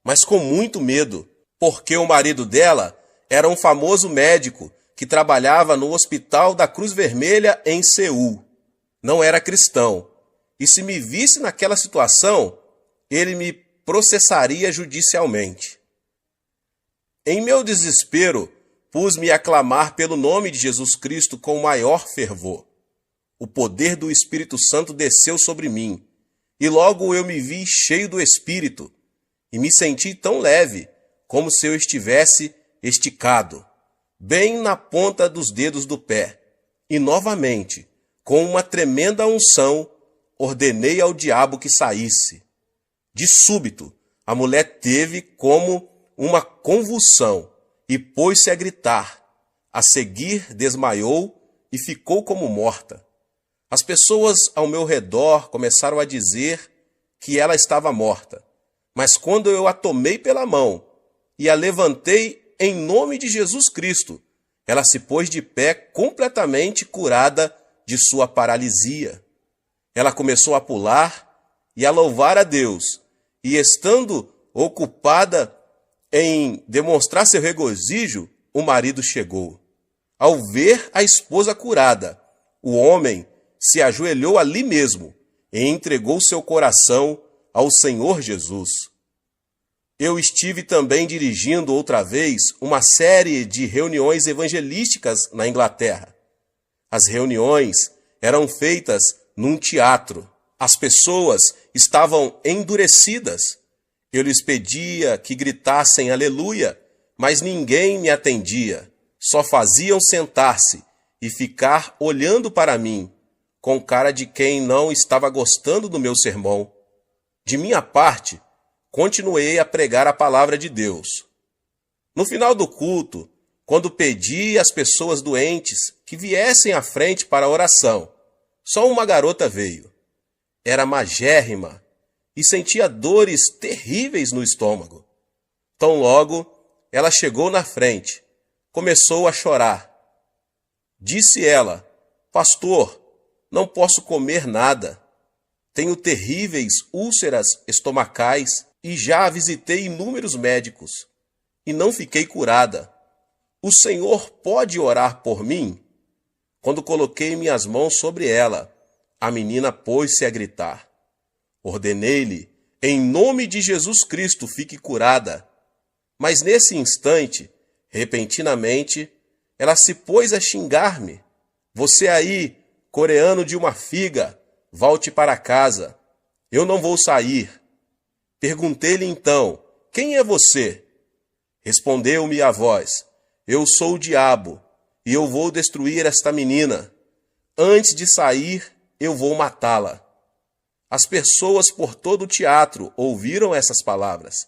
mas com muito medo, porque o marido dela era um famoso médico que trabalhava no Hospital da Cruz Vermelha em Seul. Não era cristão, e se me visse naquela situação, ele me processaria judicialmente. Em meu desespero, pus-me a clamar pelo nome de Jesus Cristo com maior fervor. O poder do Espírito Santo desceu sobre mim, e logo eu me vi cheio do Espírito, e me senti tão leve, como se eu estivesse esticado, bem na ponta dos dedos do pé. E novamente, com uma tremenda unção, ordenei ao diabo que saísse. De súbito, a mulher teve como uma convulsão e pôs-se a gritar. A seguir, desmaiou e ficou como morta. As pessoas ao meu redor começaram a dizer que ela estava morta. Mas quando eu a tomei pela mão e a levantei em nome de Jesus Cristo, ela se pôs de pé completamente curada de sua paralisia. Ela começou a pular e a louvar a Deus, e estando ocupada em demonstrar seu regozijo, o marido chegou. Ao ver a esposa curada, o homem se ajoelhou ali mesmo e entregou seu coração ao Senhor Jesus. Eu estive também dirigindo outra vez uma série de reuniões evangelísticas na Inglaterra. As reuniões eram feitas num teatro. As pessoas estavam endurecidas. Eu lhes pedia que gritassem aleluia, mas ninguém me atendia. Só faziam sentar-se e ficar olhando para mim, com cara de quem não estava gostando do meu sermão. De minha parte, continuei a pregar a palavra de Deus. No final do culto, quando pedi às pessoas doentes que viessem à frente para a oração, só uma garota veio. Era magérrima e sentia dores terríveis no estômago. Tão logo, ela chegou na frente, começou a chorar. Disse ela: pastor, não posso comer nada. Tenho terríveis úlceras estomacais e já visitei inúmeros médicos e não fiquei curada. O Senhor pode orar por mim? Quando coloquei minhas mãos sobre ela, a menina pôs-se a gritar. Ordenei-lhe, em nome de Jesus Cristo, fique curada. Mas nesse instante, repentinamente, ela se pôs a xingar-me. Você aí, coreano de uma figa, volte para casa. Eu não vou sair. Perguntei-lhe então: quem é você? Respondeu-me a voz: eu sou o diabo, e eu vou destruir esta menina. Antes de sair, eu vou matá-la. As pessoas por todo o teatro ouviram essas palavras.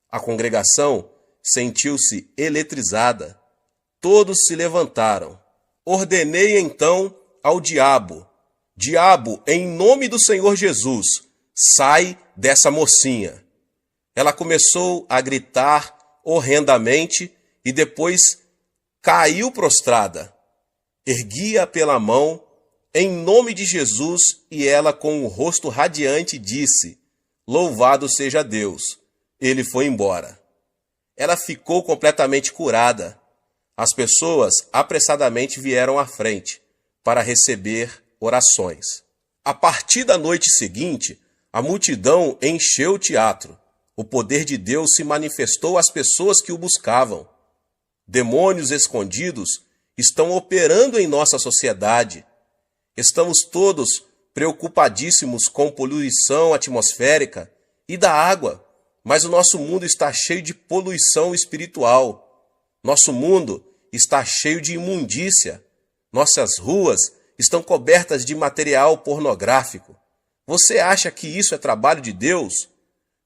A congregação sentiu-se eletrizada. Todos se levantaram. Ordenei então ao diabo: Diabo, em nome do Senhor Jesus, sai dessa mocinha. Ela começou a gritar horrendamente e depois caiu prostrada. Ergui-a pela mão, em nome de Jesus, e ela, com o rosto radiante, disse: Louvado seja Deus. Ele foi embora. Ela ficou completamente curada. As pessoas apressadamente vieram à frente para receber orações. A partir da noite seguinte, a multidão encheu o teatro. O poder de Deus se manifestou às pessoas que o buscavam. Demônios escondidos estão operando em nossa sociedade. Estamos todos preocupadíssimos com poluição atmosférica e da água, mas o nosso mundo está cheio de poluição espiritual. Nosso mundo está cheio de imundícia. Nossas ruas estão cobertas de material pornográfico. Você acha que isso é trabalho de Deus?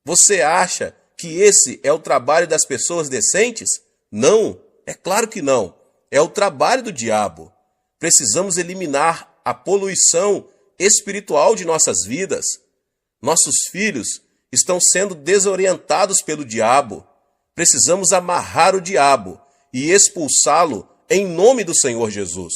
Você acha que esse é o trabalho das pessoas decentes? Não, é claro que não. É o trabalho do diabo. Precisamos eliminar a poluição espiritual de nossas vidas. Nossos filhos estão sendo desorientados pelo diabo. Precisamos amarrar o diabo e expulsá-lo em nome do Senhor Jesus.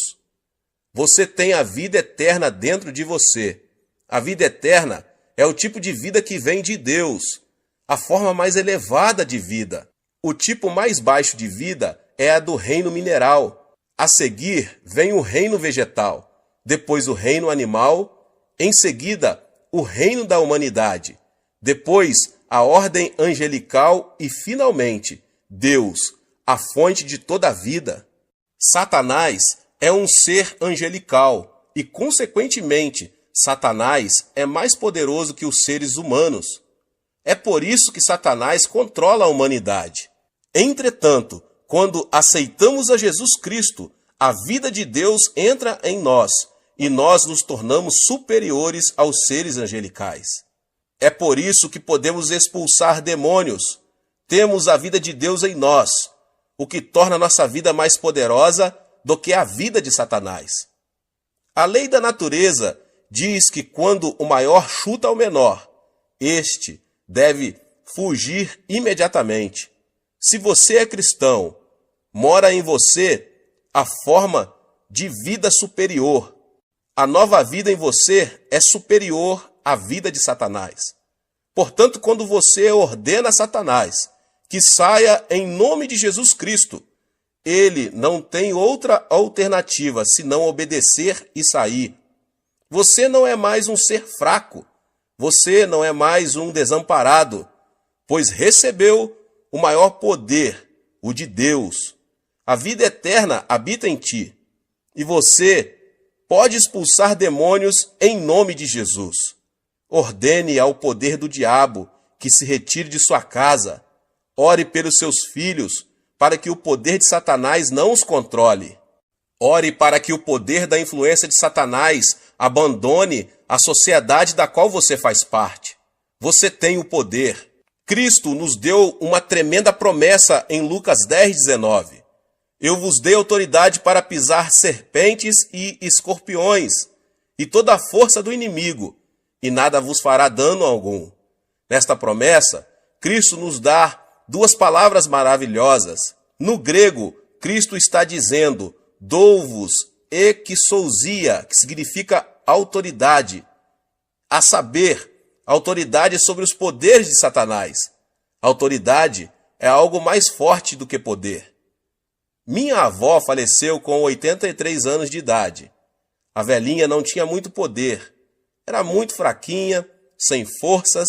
Você tem a vida eterna dentro de você. A vida eterna é o tipo de vida que vem de Deus, a forma mais elevada de vida. O tipo mais baixo de vida é a do reino mineral. A seguir vem o reino vegetal, depois o reino animal, em seguida o reino da humanidade, depois a ordem angelical e, finalmente, Deus, a fonte de toda a vida. Satanás é um ser angelical e, consequentemente, Satanás é mais poderoso que os seres humanos. É por isso que Satanás controla a humanidade. Entretanto, quando aceitamos a Jesus Cristo, a vida de Deus entra em nós e nós nos tornamos superiores aos seres angelicais. É por isso que podemos expulsar demônios. Temos a vida de Deus em nós, o que torna nossa vida mais poderosa do que a vida de Satanás. A lei da natureza diz que quando o maior chuta o menor, este deve fugir imediatamente. Se você é cristão, mora em você a forma de vida superior. A nova vida em você é superior à vida de Satanás. Portanto, quando você ordena a Satanás que saia em nome de Jesus Cristo, ele não tem outra alternativa senão obedecer e sair. Você não é mais um ser fraco. Você não é mais um desamparado, pois recebeu o maior poder, o de Deus. A vida eterna habita em ti, e você pode expulsar demônios em nome de Jesus. Ordene ao poder do diabo que se retire de sua casa. Ore pelos seus filhos, para que o poder de Satanás não os controle. Ore para que o poder da influência de Satanás abandone a sociedade da qual você faz parte. Você tem o poder. Cristo nos deu uma tremenda promessa em Lucas 10:19. Eu vos dei autoridade para pisar serpentes e escorpiões, e toda a força do inimigo, e nada vos fará dano algum. Nesta promessa, Cristo nos dá duas palavras maravilhosas. No grego, Cristo está dizendo dou-vos exousia, que significa autoridade, a saber, autoridade sobre os poderes de Satanás. Autoridade é algo mais forte do que poder. Minha avó faleceu com 83 anos de idade. A velhinha não tinha muito poder, era muito fraquinha, sem forças,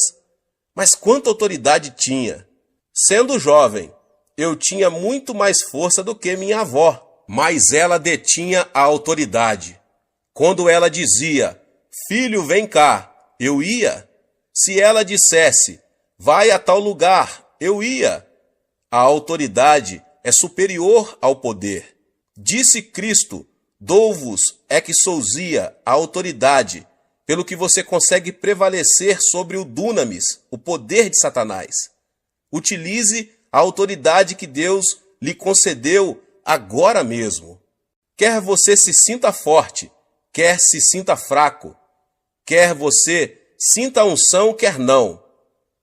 mas quanta autoridade tinha. Sendo jovem, eu tinha muito mais força do que minha avó, mas ela detinha a autoridade. Quando ela dizia, filho, vem cá, eu ia. Se ela dissesse, vai a tal lugar, eu ia. A autoridade é superior ao poder. Disse Cristo, dou-vos exousia, a autoridade, pelo que você consegue prevalecer sobre o dunamis, o poder de Satanás. Utilize a autoridade que Deus lhe concedeu agora mesmo. Quer você se sinta forte, quer se sinta fraco, quer você sinta a unção, quer não,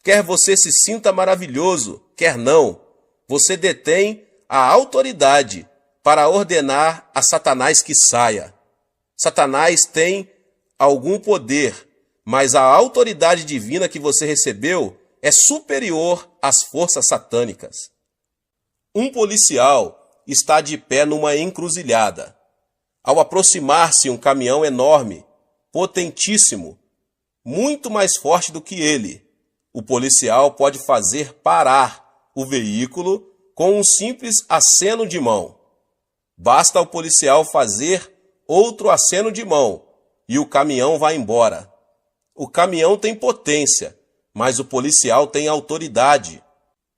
quer você se sinta maravilhoso, quer não, você detém a autoridade para ordenar a Satanás que saia. Satanás tem algum poder, mas a autoridade divina que você recebeu é superior às forças satânicas. Um policial está de pé numa encruzilhada. Ao aproximar-se um caminhão enorme, potentíssimo, muito mais forte do que ele, o policial pode fazer parar o veículo com um simples aceno de mão. Basta ao policial fazer outro aceno de mão e o caminhão vai embora. O caminhão tem potência, mas o policial tem autoridade.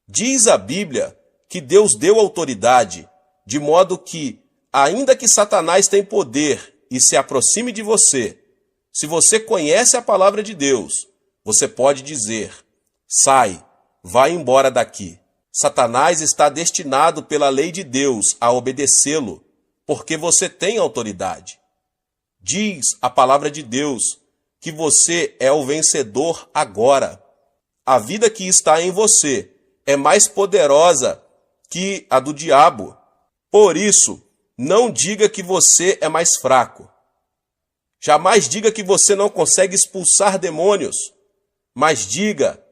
Diz a Bíblia que Deus deu autoridade, de modo que, ainda que Satanás tenha poder e se aproxime de você, se você conhece a palavra de Deus, você pode dizer: sai, vai embora daqui. Satanás está destinado pela lei de Deus a obedecê-lo, porque você tem autoridade. Diz a palavra de Deus que você é o vencedor agora. A vida que está em você é mais poderosa que a do diabo. Por isso, não diga que você é mais fraco. Jamais diga que você não consegue expulsar demônios, mas diga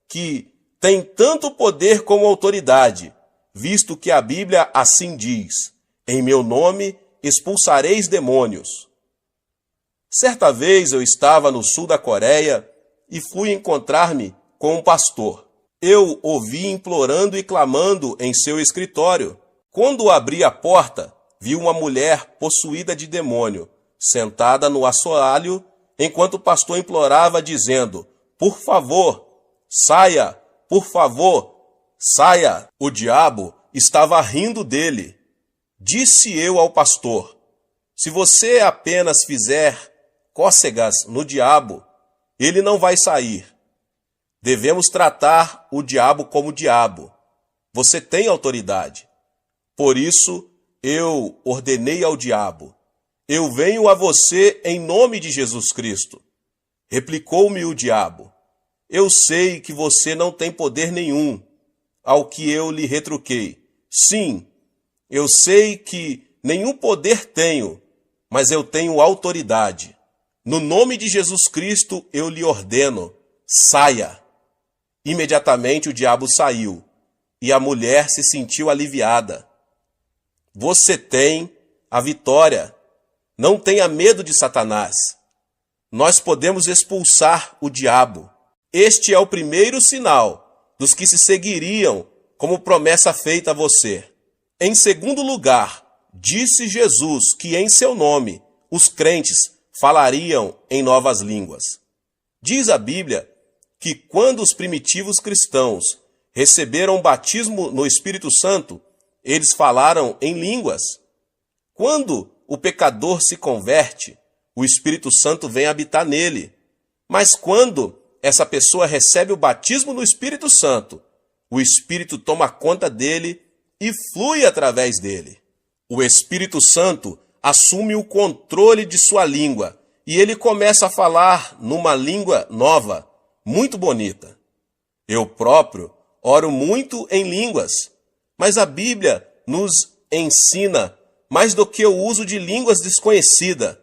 que tem tanto poder como autoridade, visto que a Bíblia assim diz: em meu nome expulsareis demônios. Certa vez eu estava no sul da Coreia e fui encontrar-me com um pastor. Eu ouvi implorando e clamando em seu escritório. Quando abri a porta, vi uma mulher possuída de demônio, sentada no assoalho, enquanto o pastor implorava, dizendo: por favor, saia, por favor, saia. O diabo estava rindo dele. Disse eu ao pastor: se você apenas fizer cócegas no diabo, ele não vai sair. Devemos tratar o diabo como diabo. Você tem autoridade. Por isso, eu ordenei ao diabo: eu venho a você em nome de Jesus Cristo. Replicou-me o diabo: eu sei que você não tem poder nenhum. Ao que eu lhe retruquei: sim, eu sei que nenhum poder tenho, mas eu tenho autoridade. No nome de Jesus Cristo eu lhe ordeno: saia. Imediatamente o diabo saiu e a mulher se sentiu aliviada. Você tem a vitória. Não tenha medo de Satanás. Nós podemos expulsar o diabo. Este é o primeiro sinal dos que se seguiriam como promessa feita a você. Em segundo lugar, disse Jesus que em seu nome os crentes falariam em novas línguas. Diz a Bíblia que quando os primitivos cristãos receberam o batismo no Espírito Santo, eles falaram em línguas. Quando o pecador se converte, o Espírito Santo vem habitar nele. Mas quando essa pessoa recebe o batismo no Espírito Santo, o Espírito toma conta dele e flui através dele. O Espírito Santo assume o controle de sua língua e ele começa a falar numa língua nova, muito bonita. Eu próprio oro muito em línguas, mas a Bíblia nos ensina mais do que o uso de línguas desconhecidas,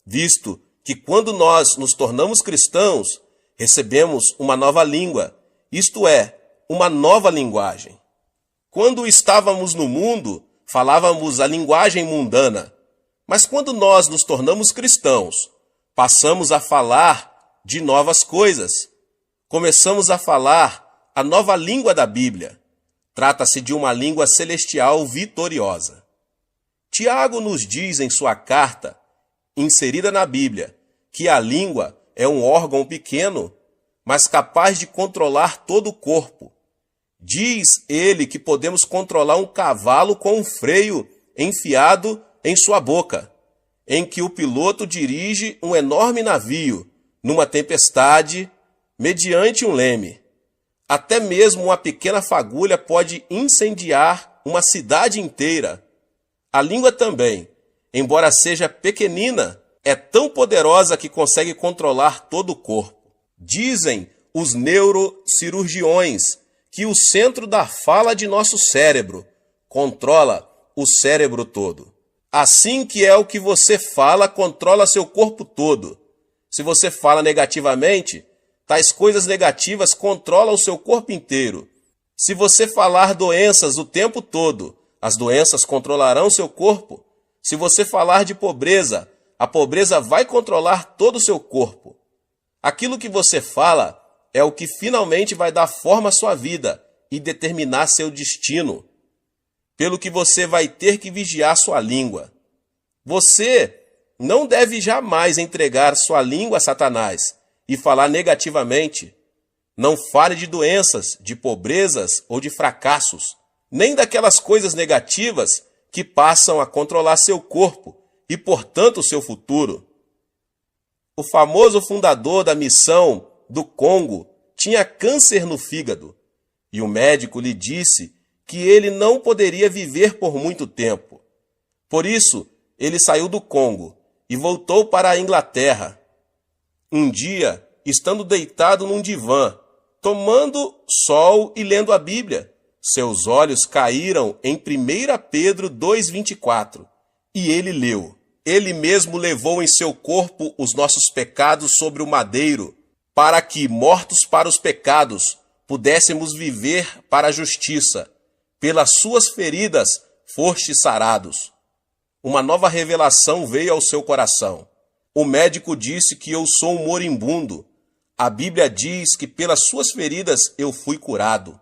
visto que quando nós nos tornamos cristãos, recebemos uma nova língua, isto é, uma nova linguagem. Quando estávamos no mundo, falávamos a linguagem mundana, mas quando nós nos tornamos cristãos, passamos a falar de novas coisas. Começamos a falar a nova língua da Bíblia. Trata-se de uma língua celestial vitoriosa. Tiago nos diz em sua carta, inserida na Bíblia, que a língua é um órgão pequeno, mas capaz de controlar todo o corpo. Diz ele que podemos controlar um cavalo com um freio enfiado em sua boca, em que o piloto dirige um enorme navio numa tempestade mediante um leme. Até mesmo uma pequena fagulha pode incendiar uma cidade inteira. A língua também, embora seja pequenina, é tão poderosa que consegue controlar todo o corpo. Dizem os neurocirurgiões que o centro da fala de nosso cérebro controla o cérebro todo. Assim que é o que você fala controla seu corpo todo. Se você fala negativamente, tais coisas negativas controlam o seu corpo inteiro. Se você falar doenças o tempo todo, as doenças controlarão seu corpo. Se você falar de pobreza, a pobreza vai controlar todo o seu corpo. Aquilo que você fala é o que finalmente vai dar forma à sua vida e determinar seu destino. Pelo que você vai ter que vigiar sua língua. Você não deve jamais entregar sua língua a Satanás e falar negativamente. Não fale de doenças, de pobrezas ou de fracassos, nem daquelas coisas negativas que passam a controlar seu corpo e, portanto, seu futuro. O famoso fundador da missão do Congo tinha câncer no fígado e o médico lhe disse que ele não poderia viver por muito tempo. Por isso, ele saiu do Congo e voltou para a Inglaterra. Um dia, estando deitado num divã, tomando sol e lendo a Bíblia, seus olhos caíram em 1 Pedro 2,24 e ele leu: Ele mesmo levou em seu corpo os nossos pecados sobre o madeiro, para que, mortos para os pecados, pudéssemos viver para a justiça. Pelas suas feridas fostes sarados. Uma nova revelação veio ao seu coração. O médico disse que eu sou um moribundo. A Bíblia diz que pelas suas feridas eu fui curado.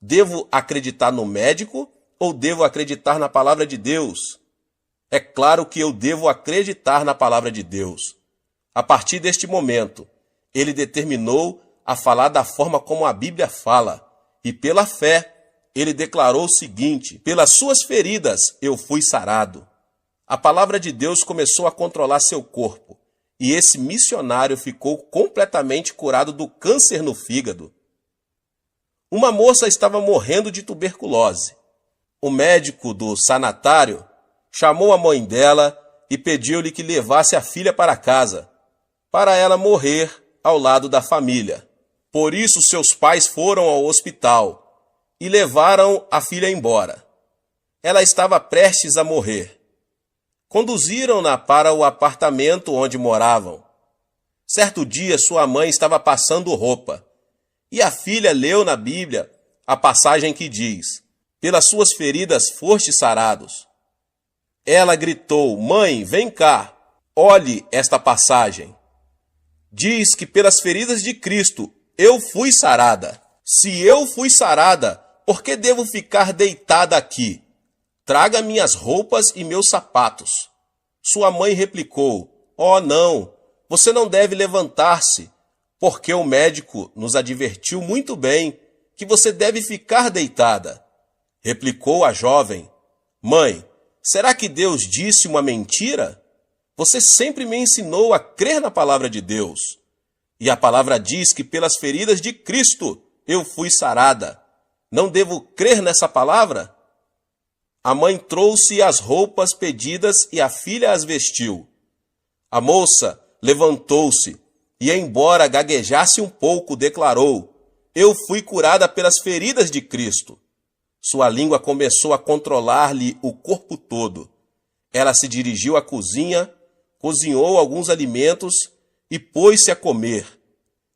Devo acreditar no médico ou devo acreditar na palavra de Deus? É claro que eu devo acreditar na palavra de Deus. A partir deste momento, ele determinou a falar da forma como a Bíblia fala, e pela fé, ele declarou o seguinte: pelas suas feridas eu fui sarado. A palavra de Deus começou a controlar seu corpo, e esse missionário ficou completamente curado do câncer no fígado. Uma moça estava morrendo de tuberculose. O médico do sanatário chamou a mãe dela e pediu-lhe que levasse a filha para casa, para ela morrer ao lado da família. Por isso seus pais foram ao hospital e levaram a filha embora. Ela estava prestes a morrer. Conduziram-na para o apartamento onde moravam. Certo dia sua mãe estava passando roupa, e a filha leu na Bíblia a passagem que diz: pelas suas feridas fostes sarados. Ela gritou: mãe, vem cá, olhe esta passagem. Diz que pelas feridas de Cristo eu fui sarada. Se eu fui sarada, por que devo ficar deitada aqui? Traga minhas roupas e meus sapatos. Sua mãe replicou: oh, não, você não deve levantar-se, porque o médico nos advertiu muito bem que você deve ficar deitada. Replicou a jovem: mãe, será que Deus disse uma mentira? Você sempre me ensinou a crer na palavra de Deus. E a palavra diz que pelas feridas de Cristo eu fui sarada. Não devo crer nessa palavra? A mãe trouxe as roupas pedidas e a filha as vestiu. A moça levantou-se e, embora gaguejasse um pouco, declarou: eu fui curada pelas feridas de Cristo. Sua língua começou a controlar-lhe o corpo todo. Ela se dirigiu à cozinha, cozinhou alguns alimentos e pôs-se a comer.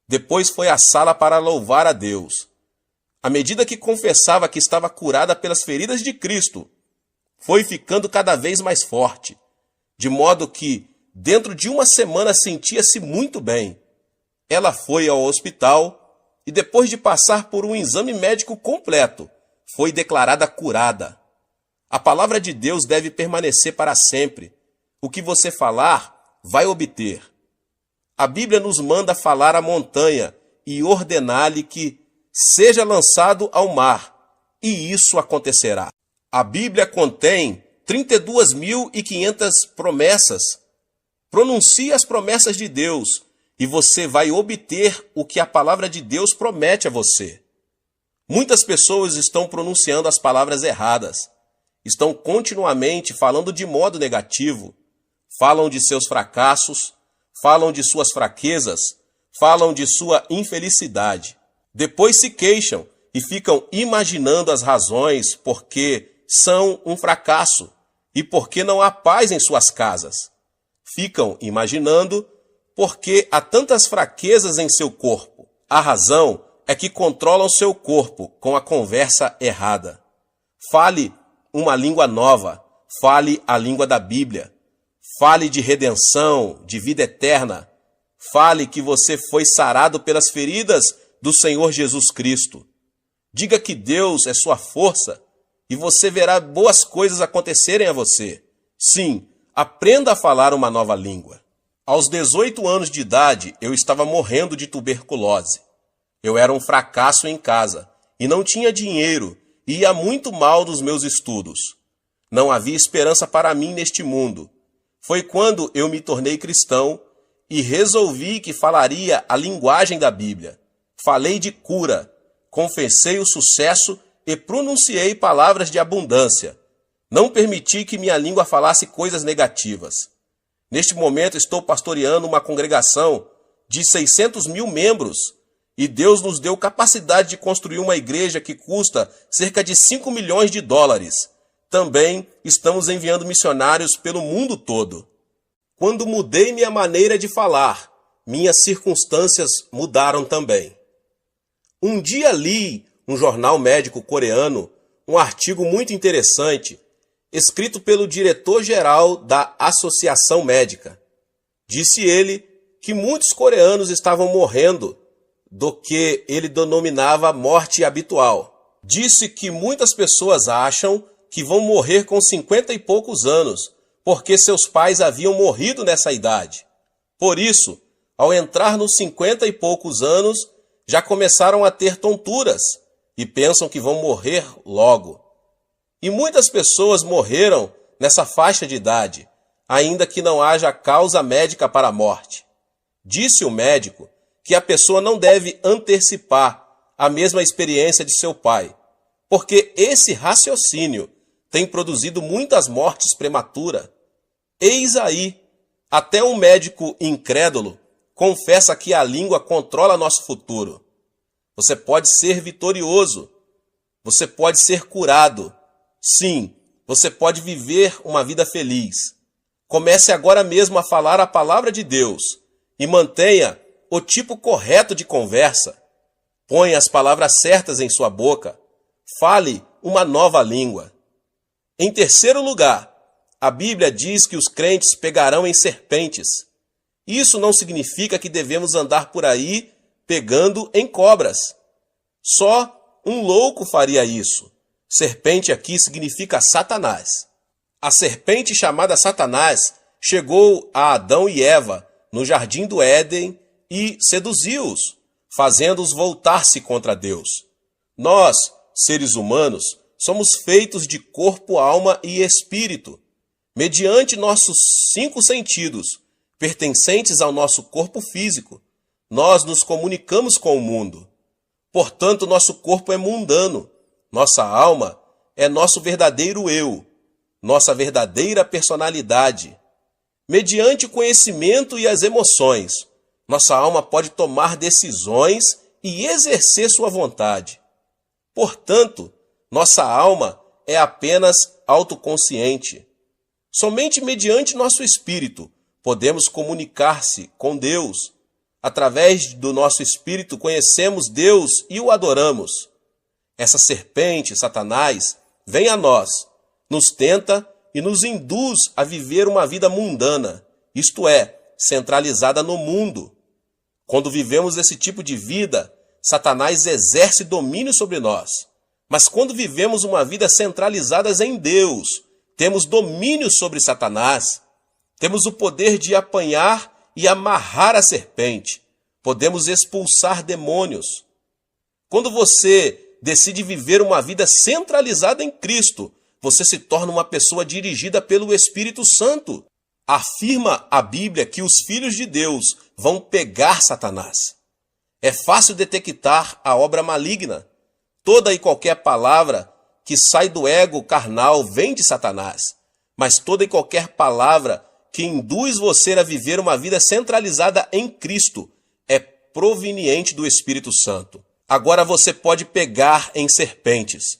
Depois foi à sala para louvar a Deus. À medida que confessava que estava curada pelas feridas de Cristo, foi ficando cada vez mais forte, de modo que, dentro de uma semana, sentia-se muito bem. Ela foi ao hospital e, depois de passar por um exame médico completo, foi declarada curada. A palavra de Deus deve permanecer para sempre. O que você falar, vai obter. A Bíblia nos manda falar à montanha e ordenar-lhe que seja lançado ao mar, e isso acontecerá. A Bíblia contém 32.500 promessas. Pronuncie as promessas de Deus e você vai obter o que a palavra de Deus promete a você. Muitas pessoas estão pronunciando as palavras erradas, estão continuamente falando de modo negativo, falam de seus fracassos, falam de suas fraquezas, falam de sua infelicidade. Depois se queixam e ficam imaginando as razões por que são um fracasso e por que não há paz em suas casas. Ficam imaginando por que há tantas fraquezas em seu corpo. A razão é que controlam seu corpo com a conversa errada. Fale uma língua nova, fale a língua da Bíblia. Fale de redenção, de vida eterna. Fale que você foi sarado pelas feridas do Senhor Jesus Cristo. Diga que Deus é sua força e você verá boas coisas acontecerem a você. Sim, aprenda a falar uma nova língua. Aos 18 anos de idade, eu estava morrendo de tuberculose. Eu era um fracasso em casa e não tinha dinheiro e ia muito mal nos meus estudos. Não havia esperança para mim neste mundo. Foi quando eu me tornei cristão e resolvi que falaria a linguagem da Bíblia. Falei de cura, confessei o sucesso e pronunciei palavras de abundância. Não permiti que minha língua falasse coisas negativas. Neste momento estou pastoreando uma congregação de 600 mil membros e Deus nos deu capacidade de construir uma igreja que custa cerca de 5 milhões de dólares. Também estamos enviando missionários pelo mundo todo. Quando mudei minha maneira de falar, minhas circunstâncias mudaram também. Um dia li um jornal médico coreano, um artigo muito interessante, escrito pelo diretor-geral da Associação Médica. Disse ele que muitos coreanos estavam morrendo do que ele denominava morte habitual. Disse que muitas pessoas acham que vão morrer com 50 e poucos anos, porque seus pais haviam morrido nessa idade. Por isso, ao entrar nos 50 e poucos anos, já começaram a ter tonturas e pensam que vão morrer logo. E muitas pessoas morreram nessa faixa de idade, ainda que não haja causa médica para a morte. Disse o médico que a pessoa não deve antecipar a mesma experiência de seu pai, porque esse raciocínio tem produzido muitas mortes prematuras. Eis aí, até um médico incrédulo confessa que a língua controla nosso futuro. Você pode ser vitorioso, você pode ser curado. Sim, você pode viver uma vida feliz. Comece agora mesmo a falar a palavra de Deus e mantenha o tipo correto de conversa. Ponha as palavras certas em sua boca. Fale uma nova língua. Em terceiro lugar, a Bíblia diz que os crentes pegarão em serpentes. Isso não significa que devemos andar por aí pegando em cobras. Só um louco faria isso. Serpente aqui significa Satanás. A serpente chamada Satanás chegou a Adão e Eva no jardim do Éden e seduziu-os, fazendo-os voltar-se contra Deus. Nós, seres humanos, somos feitos de corpo, alma e espírito. Mediante nossos 5 sentidos, pertencentes ao nosso corpo físico, nós nos comunicamos com o mundo. Portanto, nosso corpo é mundano. Nossa alma é nosso verdadeiro eu, nossa verdadeira personalidade. Mediante o conhecimento e as emoções, nossa alma pode tomar decisões e exercer sua vontade. Portanto, nossa alma é apenas autoconsciente. Somente mediante nosso espírito podemos comunicar-se com Deus. Através do nosso espírito conhecemos Deus e o adoramos. Essa serpente, Satanás, vem a nós, nos tenta e nos induz a viver uma vida mundana, isto é, centralizada no mundo. Quando vivemos esse tipo de vida, Satanás exerce domínio sobre nós. Mas quando vivemos uma vida centralizada em Deus, temos domínio sobre Satanás. Temos o poder de apanhar e amarrar a serpente. Podemos expulsar demônios. Quando você decide viver uma vida centralizada em Cristo, você se torna uma pessoa dirigida pelo Espírito Santo. Afirma a Bíblia que os filhos de Deus vão pegar Satanás. É fácil detectar a obra maligna. Toda e qualquer palavra que sai do ego carnal vem de Satanás, mas toda e qualquer palavra que induz você a viver uma vida centralizada em Cristo é proveniente do Espírito Santo. Agora você pode pegar em serpentes.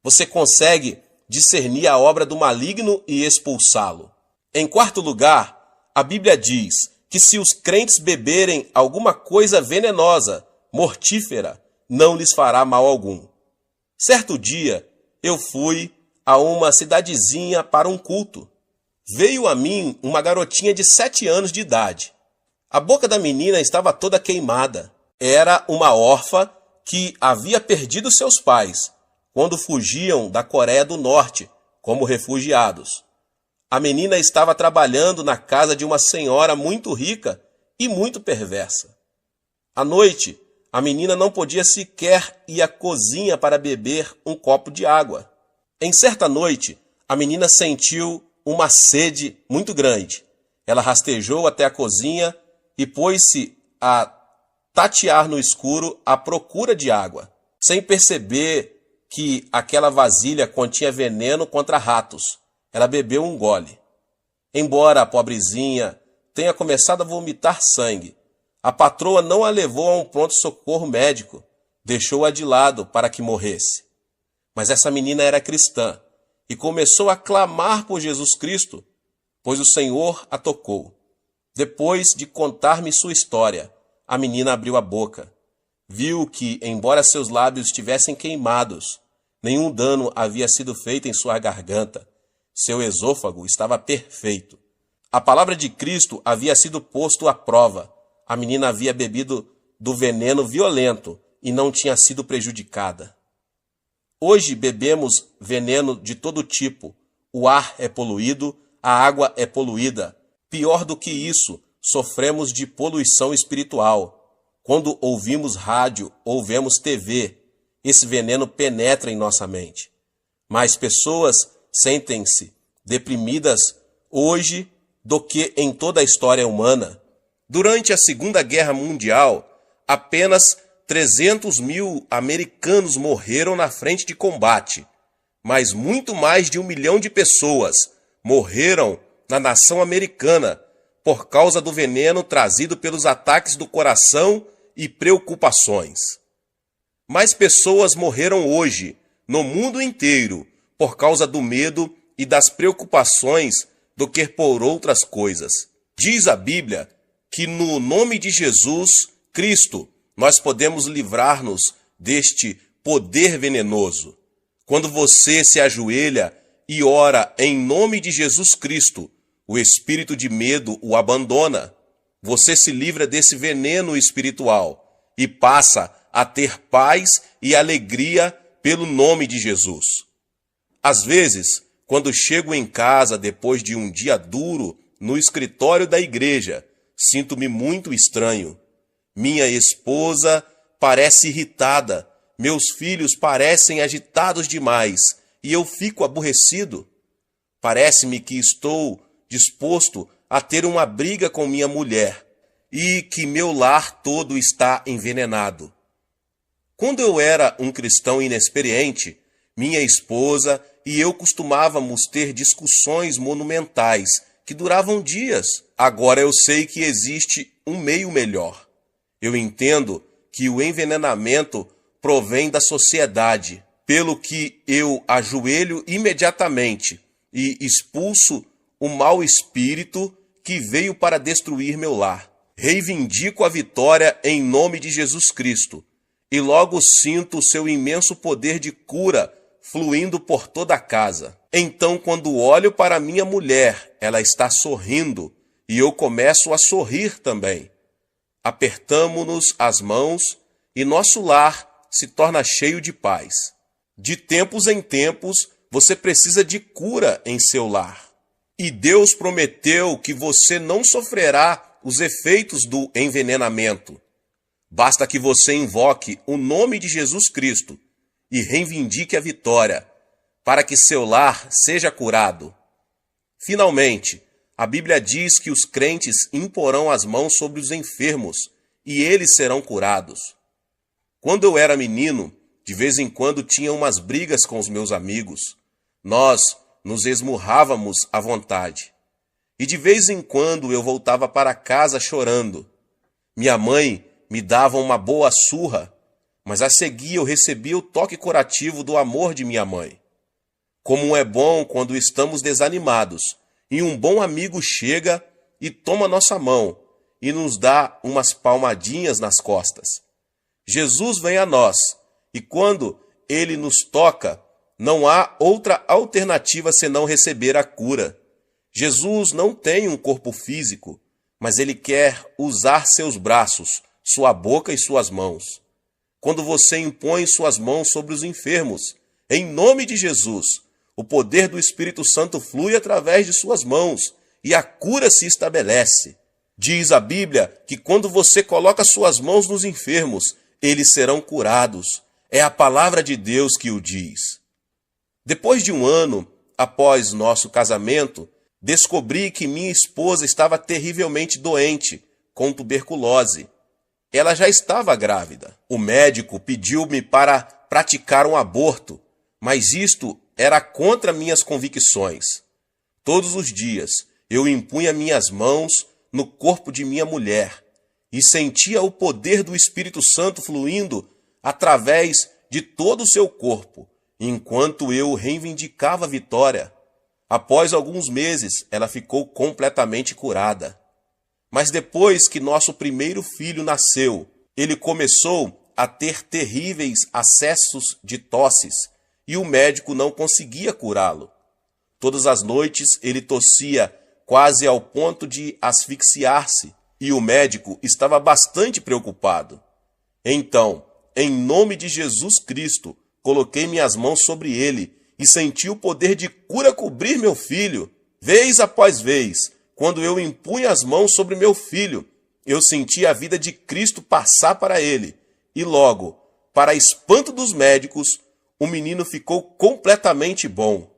Você consegue discernir a obra do maligno e expulsá-lo. Em quarto lugar, a Bíblia diz que se os crentes beberem alguma coisa venenosa, mortífera, não lhes fará mal algum. Certo dia, eu fui a uma cidadezinha para um culto. Veio a mim uma garotinha de 7 anos de idade. A boca da menina estava toda queimada. Era uma órfã que havia perdido seus pais quando fugiam da Coreia do Norte como refugiados. A menina estava trabalhando na casa de uma senhora muito rica e muito perversa. À noite, a menina não podia sequer ir à cozinha para beber um copo de água. Em certa noite, a menina sentiu uma sede muito grande. Ela rastejou até a cozinha e pôs-se a tatear no escuro à procura de água, sem perceber que aquela vasilha continha veneno contra ratos. Ela bebeu um gole. Embora a pobrezinha tenha começado a vomitar sangue, a patroa não a levou a um pronto-socorro médico, deixou-a de lado para que morresse. Mas essa menina era cristã e começou a clamar por Jesus Cristo, pois o Senhor a tocou. Depois de contar-me sua história, a menina abriu a boca. Viu que, embora seus lábios estivessem queimados, nenhum dano havia sido feito em sua garganta. Seu esôfago estava perfeito. A palavra de Cristo havia sido posto à prova. A menina havia bebido do veneno violento e não tinha sido prejudicada. Hoje bebemos veneno de todo tipo. O ar é poluído, a água é poluída. Pior do que isso, sofremos de poluição espiritual. Quando ouvimos rádio ou vemos TV, esse veneno penetra em nossa mente. Mais pessoas sentem-se deprimidas hoje do que em toda a história humana. Durante a Segunda Guerra Mundial, apenas 300 mil americanos morreram na frente de combate, mas muito mais de 1 milhão de pessoas morreram na nação americana por causa do veneno trazido pelos ataques do coração e preocupações. Mais pessoas morreram hoje, no mundo inteiro, por causa do medo e das preocupações do que por outras coisas. Diz a Bíblia que no nome de Jesus Cristo nós podemos livrar-nos deste poder venenoso. Quando você se ajoelha e ora em nome de Jesus Cristo, o espírito de medo o abandona. Você se livra desse veneno espiritual e passa a ter paz e alegria pelo nome de Jesus. Às vezes, quando chego em casa depois de um dia duro no escritório da igreja, sinto-me muito estranho. Minha esposa parece irritada, meus filhos parecem agitados demais e eu fico aborrecido. Parece-me que estou disposto a ter uma briga com minha mulher e que meu lar todo está envenenado. Quando eu era um cristão inexperiente, minha esposa e eu costumávamos ter discussões monumentais que duravam dias. Agora eu sei que existe um meio melhor. Eu entendo que o envenenamento provém da sociedade, pelo que eu ajoelho imediatamente e expulso o mau espírito que veio para destruir meu lar. Reivindico a vitória em nome de Jesus Cristo e logo sinto o seu imenso poder de cura fluindo por toda a casa. Então, quando olho para minha mulher, ela está sorrindo e eu começo a sorrir também. Apertamo-nos as mãos e nosso lar se torna cheio de paz. De tempos em tempos, você precisa de cura em seu lar. E Deus prometeu que você não sofrerá os efeitos do envenenamento. Basta que você invoque o nome de Jesus Cristo e reivindique a vitória, para que seu lar seja curado. Finalmente, a Bíblia diz que os crentes imporão as mãos sobre os enfermos e eles serão curados. Quando eu era menino, De vez em quando tinha umas brigas com os meus amigos. Nós nos esmurrávamos à vontade. E de vez em quando eu voltava para casa chorando. Minha mãe me dava uma boa surra, mas a seguir eu recebia o toque curativo do amor de minha mãe. Como é bom quando estamos desanimados e um bom amigo chega e toma nossa mão e nos dá umas palmadinhas nas costas. Jesus vem a nós e quando ele nos toca, não há outra alternativa senão receber a cura. Jesus não tem um corpo físico, mas ele quer usar seus braços, sua boca e suas mãos. Quando você impõe suas mãos sobre os enfermos, em nome de Jesus, o poder do Espírito Santo flui através de suas mãos e a cura se estabelece. Diz a Bíblia que quando você coloca suas mãos nos enfermos, eles serão curados. É a palavra de Deus que o diz. Depois de um ano após nosso casamento, descobri que minha esposa estava terrivelmente doente, com tuberculose. Ela já estava grávida. O médico pediu-me para praticar um aborto, mas isto era contra minhas convicções. Todos os dias eu impunha minhas mãos no corpo de minha mulher e sentia o poder do Espírito Santo fluindo através de todo o seu corpo, enquanto eu reivindicava a vitória. Após alguns meses, ela ficou completamente curada. Mas depois que nosso primeiro filho nasceu, ele começou a ter terríveis acessos de tosses e o médico não conseguia curá-lo. Todas as noites ele tossia quase ao ponto de asfixiar-se e o médico estava bastante preocupado. Então, em nome de Jesus Cristo, coloquei minhas mãos sobre ele e senti o poder de cura cobrir meu filho. Vez após vez, quando eu impunha as mãos sobre meu filho, eu senti a vida de Cristo passar para ele. E logo, para espanto dos médicos, o menino ficou completamente bom.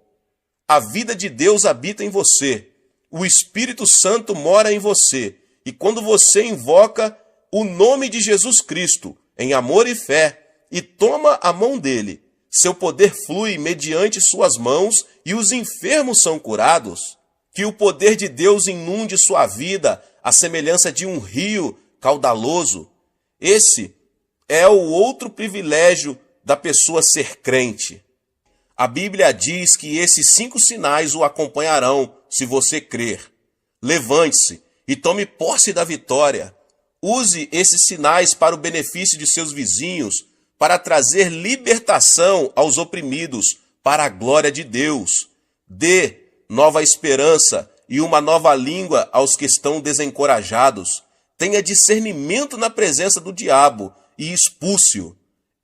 A vida de Deus habita em você. O Espírito Santo mora em você. E quando você invoca o nome de Jesus Cristo, em amor e fé, e toma a mão dele, seu poder flui mediante suas mãos e os enfermos são curados. Que o poder de Deus inunde sua vida, à semelhança de um rio caudaloso. Esse é o outro privilégio da pessoa ser crente. A Bíblia diz que esses 5 sinais o acompanharão se você crer. Levante-se e tome posse da vitória. Use esses sinais para o benefício de seus vizinhos, para trazer libertação aos oprimidos, para a glória de Deus. Dê nova esperança e uma nova língua aos que estão desencorajados. Tenha discernimento na presença do diabo e expulse-o.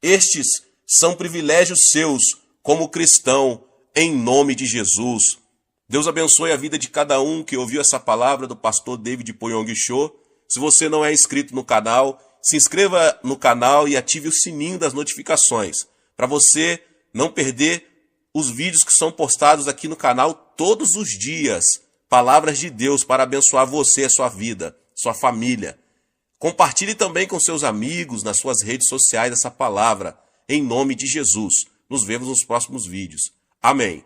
Estes são privilégios seus como cristão, em nome de Jesus. Deus abençoe a vida de cada um que ouviu essa palavra do pastor David Poyong Cho. Se você não é inscrito no canal, se inscreva no canal e ative o sininho das notificações, para você não perder os vídeos que são postados aqui no canal todos os dias. Palavras de Deus para abençoar você, a sua vida, sua família. Compartilhe também com seus amigos nas suas redes sociais essa palavra, em nome de Jesus. Nos vemos nos próximos vídeos. Amém.